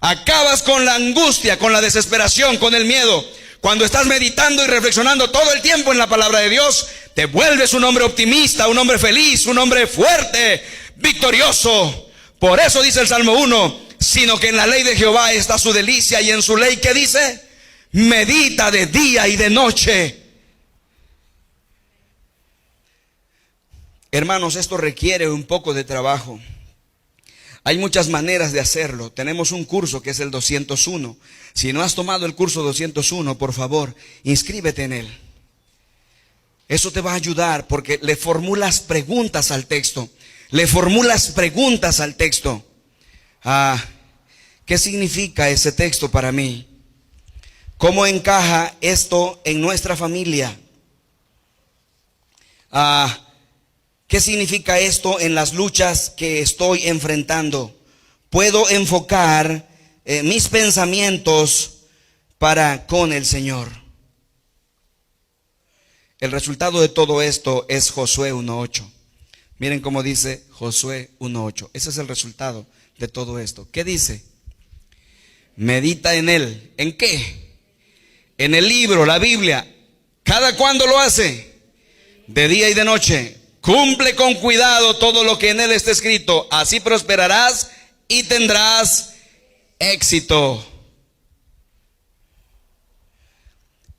acabas con la angustia, con la desesperación, con el miedo. Cuando estás meditando y reflexionando todo el tiempo en la palabra de Dios, te vuelves un hombre optimista, un hombre feliz, un hombre fuerte, victorioso. Por eso dice el Salmo 1, sino que en la ley de Jehová está su delicia, y en su ley, ¿qué dice? Medita de día y de noche. Hermanos, esto requiere un poco de trabajo. Hay muchas maneras de hacerlo. Tenemos un curso que es el 201. Si no has tomado el curso 201, por favor, inscríbete en él. Eso te va a ayudar porque le formulas preguntas al texto. Le formulas preguntas al texto. ¿Qué significa ese texto para mí? ¿Cómo encaja esto en nuestra familia? ¿Qué significa esto en las luchas que estoy enfrentando? Puedo enfocar mis pensamientos para con el Señor. El resultado de todo esto es Josué 1:8. Miren cómo dice Josué 1:8. Ese es el resultado de todo esto. ¿Qué dice? Medita en él. ¿En qué? En el libro, la Biblia. ¿Cada cuándo lo hace? De día y de noche. Cumple con cuidado todo lo que en él está escrito. Así prosperarás y tendrás éxito.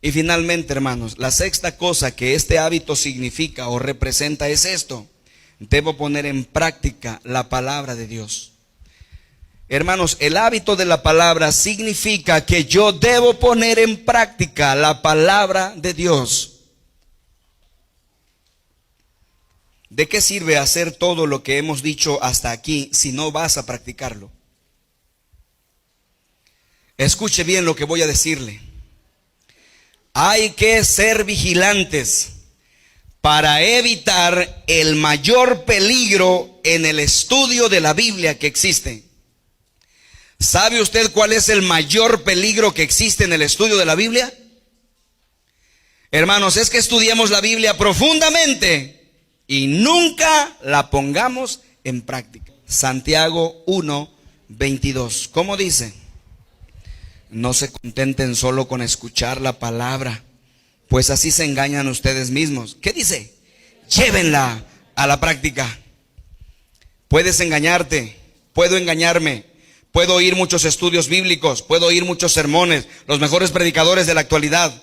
Y finalmente, hermanos, la sexta cosa que este hábito significa o representa es esto: debo poner en práctica la palabra de Dios. Hermanos, el hábito de la palabra significa que yo debo poner en práctica la palabra de Dios. ¿De qué sirve hacer todo lo que hemos dicho hasta aquí si no vas a practicarlo? Escuche bien lo que voy a decirle. Hay que ser vigilantes para evitar el mayor peligro en el estudio de la Biblia que existe. ¿Sabe usted cuál es el mayor peligro que existe en el estudio de la Biblia? Hermanos, es que estudiemos la Biblia profundamente y nunca la pongamos en práctica. Santiago 1:22. ¿Cómo dice? No se contenten solo con escuchar la palabra, pues así se engañan ustedes mismos. ¿Qué dice? Llévenla a la práctica. Puedes engañarte, puedo engañarme, puedo oír muchos estudios bíblicos, puedo oír muchos sermones, los mejores predicadores de la actualidad.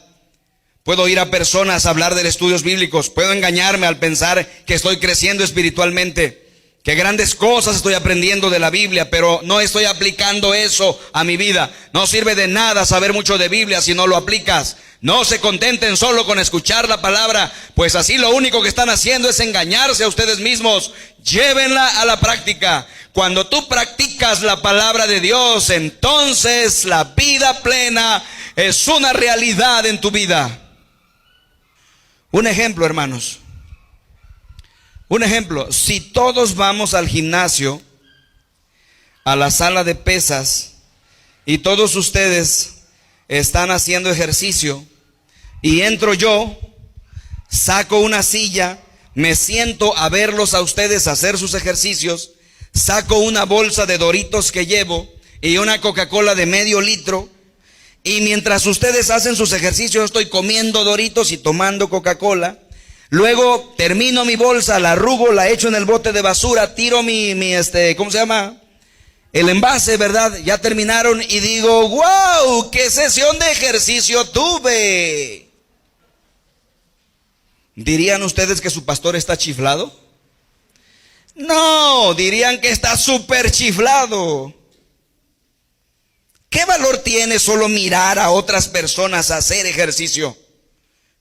Puedo oír a personas hablar de estudios bíblicos, puedo engañarme al pensar que estoy creciendo espiritualmente, que grandes cosas estoy aprendiendo de la Biblia, pero no estoy aplicando eso a mi vida. No sirve de nada saber mucho de Biblia si no lo aplicas. No se contenten solo con escuchar la palabra, pues así lo único que están haciendo es engañarse a ustedes mismos. Llévenla a la práctica. Cuando tú practicas la palabra de Dios, entonces la vida plena es una realidad en tu vida. Un ejemplo, hermanos. Un ejemplo, si todos vamos al gimnasio, a la sala de pesas, y todos ustedes están haciendo ejercicio, y entro yo, saco una silla, me siento a verlos a ustedes hacer sus ejercicios, saco una bolsa de Doritos que llevo y una Coca-Cola de medio litro, y mientras ustedes hacen sus ejercicios estoy comiendo Doritos y tomando Coca-Cola. Luego termino mi bolsa, la arrugo, la echo en el bote de basura, tiro ¿cómo se llama? El envase, ¿verdad? Ya terminaron y digo, wow, qué sesión de ejercicio tuve. ¿Dirían ustedes que su pastor está chiflado? No, dirían que está súper chiflado. ¿Qué valor tiene solo mirar a otras personas hacer ejercicio?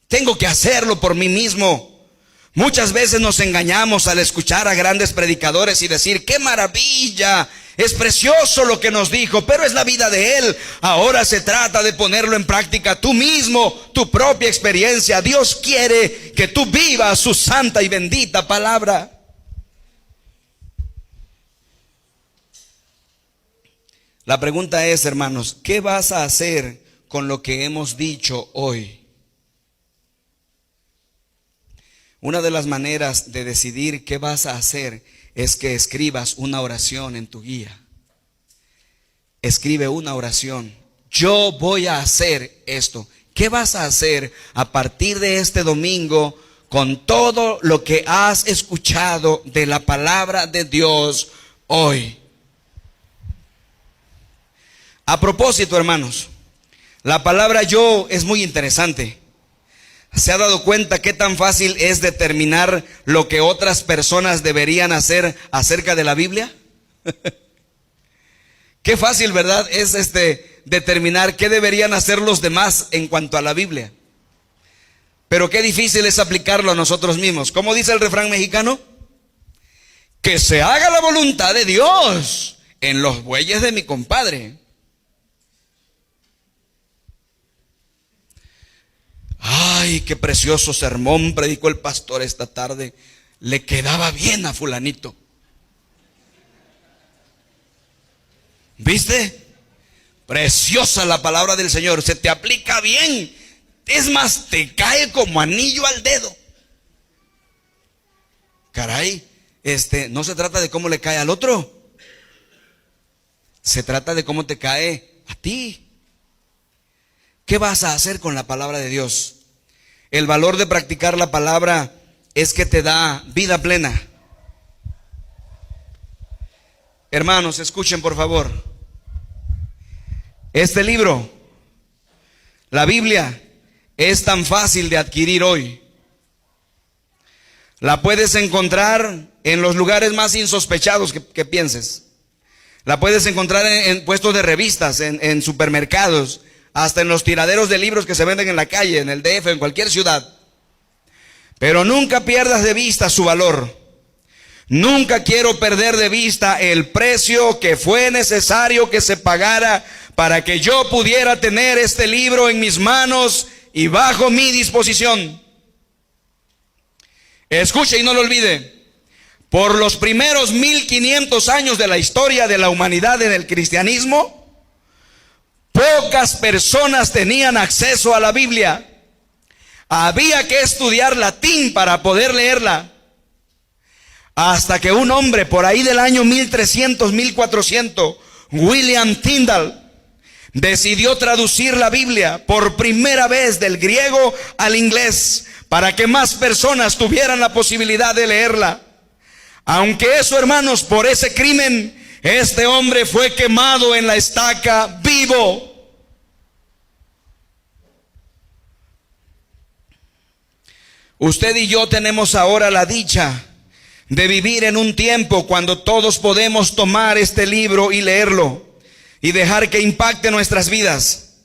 Tengo que hacerlo por mí mismo. Muchas veces nos engañamos al escuchar a grandes predicadores y decir, ¡qué maravilla! Es precioso lo que nos dijo, pero es la vida de él. Ahora se trata de ponerlo en práctica tú mismo, tu propia experiencia. Dios quiere que tú vivas su santa y bendita palabra. La pregunta es, hermanos, ¿qué vas a hacer con lo que hemos dicho hoy? Una de las maneras de decidir qué vas a hacer es que escribas una oración en tu guía. Escribe una oración. Yo voy a hacer esto. ¿Qué vas a hacer a partir de este domingo con todo lo que has escuchado de la palabra de Dios hoy? A propósito, hermanos, la palabra yo es muy interesante. ¿Se ha dado cuenta qué tan fácil es determinar lo que otras personas deberían hacer acerca de la Biblia? Qué fácil, ¿verdad? Es determinar qué deberían hacer los demás en cuanto a la Biblia. Pero qué difícil es aplicarlo a nosotros mismos. ¿Cómo dice el refrán mexicano? Que se haga la voluntad de Dios en los bueyes de mi compadre. Ay, qué precioso sermón predicó el pastor esta tarde. Le quedaba bien a fulanito. ¿Viste? Preciosa la palabra del Señor. Se te aplica bien. Es más, te cae como anillo al dedo. Caray, no se trata de cómo le cae al otro. Se trata de cómo te cae a ti. ¿Qué vas a hacer con la palabra de Dios? El valor de practicar la palabra es que te da vida plena. Hermanos, escuchen por favor. Este libro, la Biblia, es tan fácil de adquirir hoy. La puedes encontrar en los lugares más insospechados que pienses. La puedes encontrar en puestos de revistas, en supermercados, hasta en los tiraderos de libros que se venden en la calle, en el DF, en cualquier ciudad. Pero nunca pierdas de vista su valor. Nunca quiero perder de vista el precio que fue necesario que se pagara para que yo pudiera tener este libro en mis manos y bajo mi disposición. Escuche y no lo olvide. Por los primeros 1500 años de la historia de la humanidad en el cristianismo, pocas personas tenían acceso a la Biblia. Había que estudiar latín para poder leerla. Hasta que un hombre por ahí del año 1300, 1400, William Tyndale, decidió traducir la Biblia por primera vez del griego al inglés, para que más personas tuvieran la posibilidad de leerla. Aunque eso, hermanos, por ese crimen, este hombre fue quemado en la estaca vivo. Usted y yo tenemos ahora la dicha de vivir en un tiempo cuando todos podemos tomar este libro y leerlo y dejar que impacte nuestras vidas.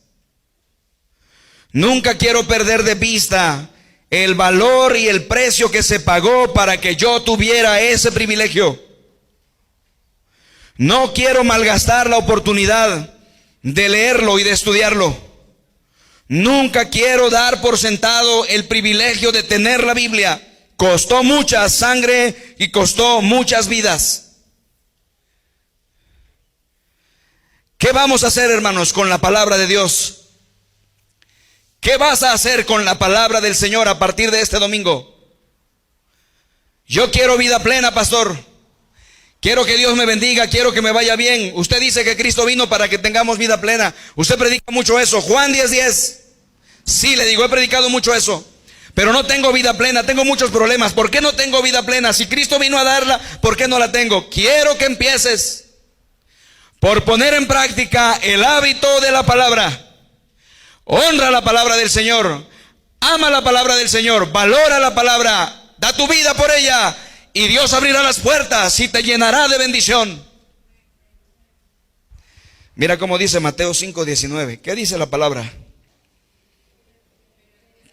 Nunca quiero perder de vista el valor y el precio que se pagó para que yo tuviera ese privilegio. No quiero malgastar la oportunidad de leerlo y de estudiarlo. Nunca quiero dar por sentado el privilegio de tener la Biblia. Costó mucha sangre y costó muchas vidas. ¿Qué vamos a hacer, hermanos, con la palabra de Dios? ¿Qué vas a hacer con la palabra del Señor a partir de este domingo? Yo quiero vida plena, pastor. Quiero que Dios me bendiga, quiero que me vaya bien. Usted dice que Cristo vino para que tengamos vida plena. Usted predica mucho eso. Juan 10:10. Sí, le digo, he predicado mucho eso. Pero no tengo vida plena, tengo muchos problemas. ¿Por qué no tengo vida plena? Si Cristo vino a darla, ¿por qué no la tengo? Quiero que empieces por poner en práctica el hábito de la palabra. Honra la palabra del Señor, ama la palabra del Señor, valora la palabra, da tu vida por ella y Dios abrirá las puertas y te llenará de bendición. Mira cómo dice Mateo 5:19. ¿Qué dice la palabra?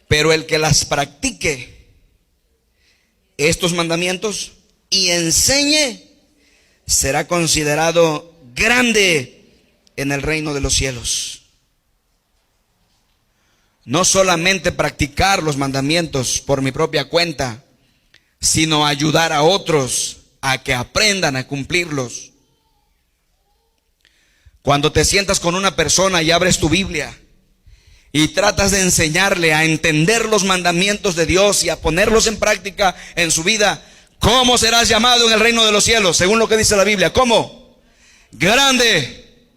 Pero el que las practique, estos mandamientos, y enseñe, será considerado grande en el reino de los cielos. No solamente practicar los mandamientos por mi propia cuenta, sino ayudar a otros a que aprendan a cumplirlos. Cuando te sientas con una persona y abres tu Biblia y tratas de enseñarle a entender los mandamientos de Dios y a ponerlos en práctica en su vida, ¿cómo serás llamado en el reino de los cielos? Según lo que dice la Biblia. ¿Cómo? Grande.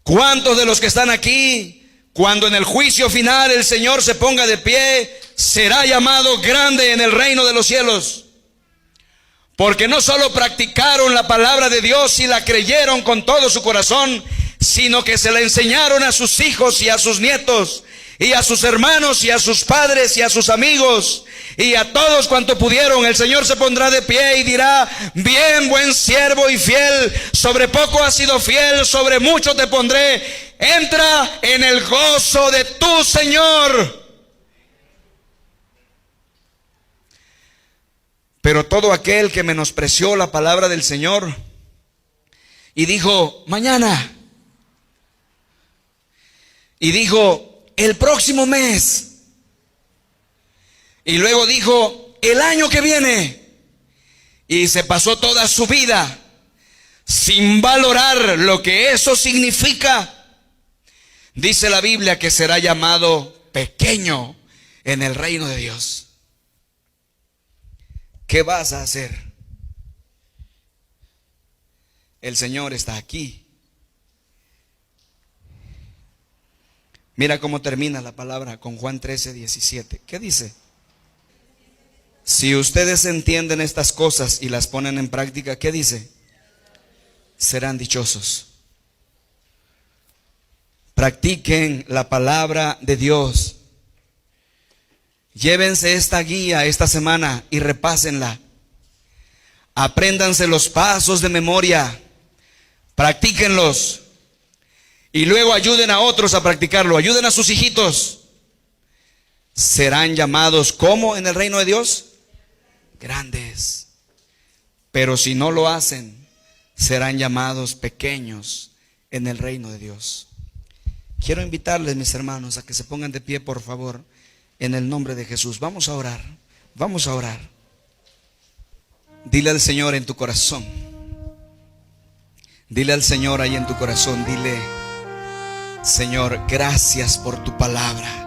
¿Cuántos de los que están aquí, cuando en el juicio final el Señor se ponga de pie, será llamado grande en el reino de los cielos? Porque no solo practicaron la palabra de Dios y la creyeron con todo su corazón, sino que se la enseñaron a sus hijos y a sus nietos, y a sus hermanos y a sus padres y a sus amigos, y a todos cuanto pudieron. El Señor se pondrá de pie y dirá: bien, buen siervo y fiel, sobre poco has sido fiel, sobre mucho te pondré. Entra en el gozo de tu Señor. Pero todo aquel que menospreció la palabra del Señor y dijo: mañana, y dijo: el próximo mes, y luego dijo: el año que viene, y se pasó toda su vida sin valorar lo que eso significa, dice la Biblia que será llamado pequeño en el reino de Dios. ¿Qué vas a hacer? El Señor está aquí. Mira cómo termina la palabra con Juan 13:17. ¿Qué dice? Si ustedes entienden estas cosas y las ponen en práctica, ¿qué dice? Serán dichosos. Practiquen la palabra de Dios Llévense esta guía esta semana y repásenla. Apréndanse los pasos de memoria, practíquenlos y luego ayuden a otros a practicarlo. Ayuden a sus hijitos. Serán llamados, ¿cómo en el reino de Dios? Grandes. Pero si no lo hacen, serán llamados pequeños en el reino de Dios. Quiero invitarles, mis hermanos, a que se pongan de pie, por favor, en el nombre de Jesús. Vamos a orar, vamos a orar. Dile al Señor en tu corazón. Dile al Señor ahí en tu corazón. Dile: Señor, gracias por tu palabra.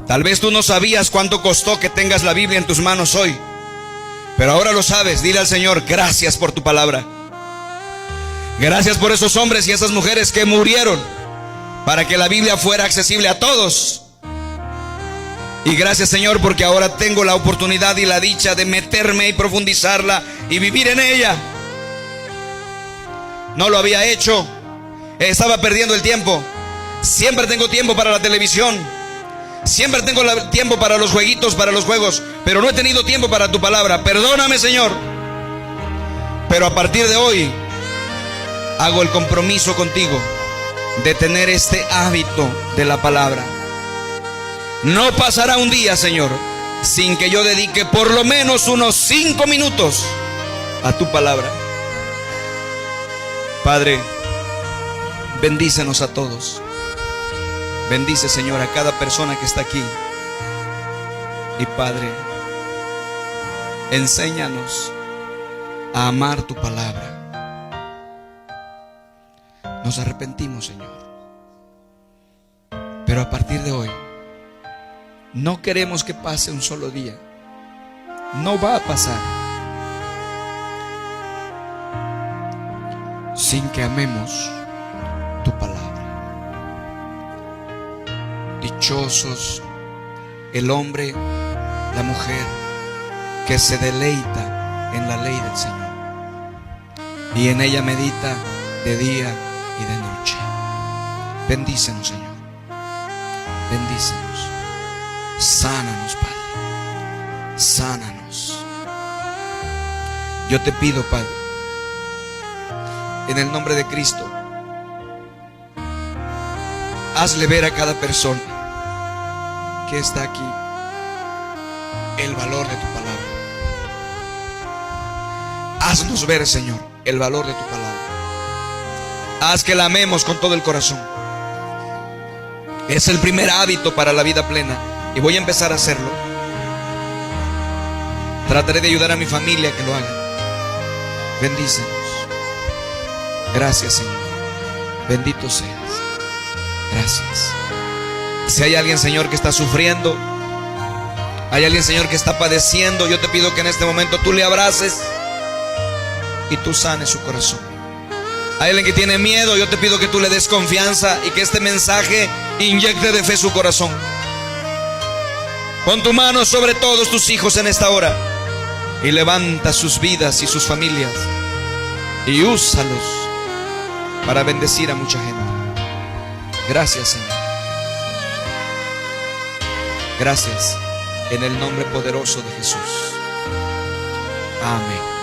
Tal vez tú no sabías cuánto costó que tengas la Biblia en tus manos hoy, pero ahora lo sabes. Dile al Señor: gracias por tu palabra. Gracias por esos hombres y esas mujeres que murieron para que la Biblia fuera accesible a todos. Y gracias, Señor, porque ahora tengo la oportunidad y la dicha de meterme y profundizarla y vivir en ella. No lo había hecho, estaba perdiendo el tiempo. Siempre tengo tiempo para la televisión, siempre tengo tiempo para los jueguitos, para los juegos, pero no he tenido tiempo para tu palabra. Perdóname, Señor. Pero a partir de hoy hago el compromiso contigo de tener este hábito de la palabra. No pasará un día, Señor, sin que yo dedique por lo menos unos 5 minutos a tu palabra. Padre, bendícenos a todos. Bendice, Señor, a cada persona que está aquí. Y Padre, enséñanos a amar tu palabra. Nos arrepentimos, Señor, pero a partir de hoy no queremos que pase un solo día. No va a pasar sin que amemos tu palabra. Dichosos el hombre, la mujer que se deleita en la ley del Señor y en ella medita de día y de noche. Bendícenos, Señor. Bendícenos. Sánanos, Padre. Sánanos. Yo te pido, Padre, en el nombre de Cristo, hazle ver a cada persona que está aquí el valor de tu palabra. Haznos ver, Señor, el valor de tu palabra. Haz que la amemos con todo el corazón. Es el primer hábito para la vida plena y voy a empezar a hacerlo. Trataré de ayudar a mi familia a que lo haga. Bendícenos. Gracias, Señor. Bendito seas. Gracias. Si hay alguien, Señor, que está sufriendo, hay alguien, Señor, que está padeciendo, yo te pido que en este momento tú le abraces y tú sanes su corazón. Hay alguien que tiene miedo, yo te pido que tú le des confianza y que este mensaje inyecte de fe su corazón. Pon tu mano sobre todos tus hijos en esta hora y levanta sus vidas y sus familias y úsalos para bendecir a mucha gente. Gracias, Señor. Gracias en el nombre poderoso de Jesús. Amén.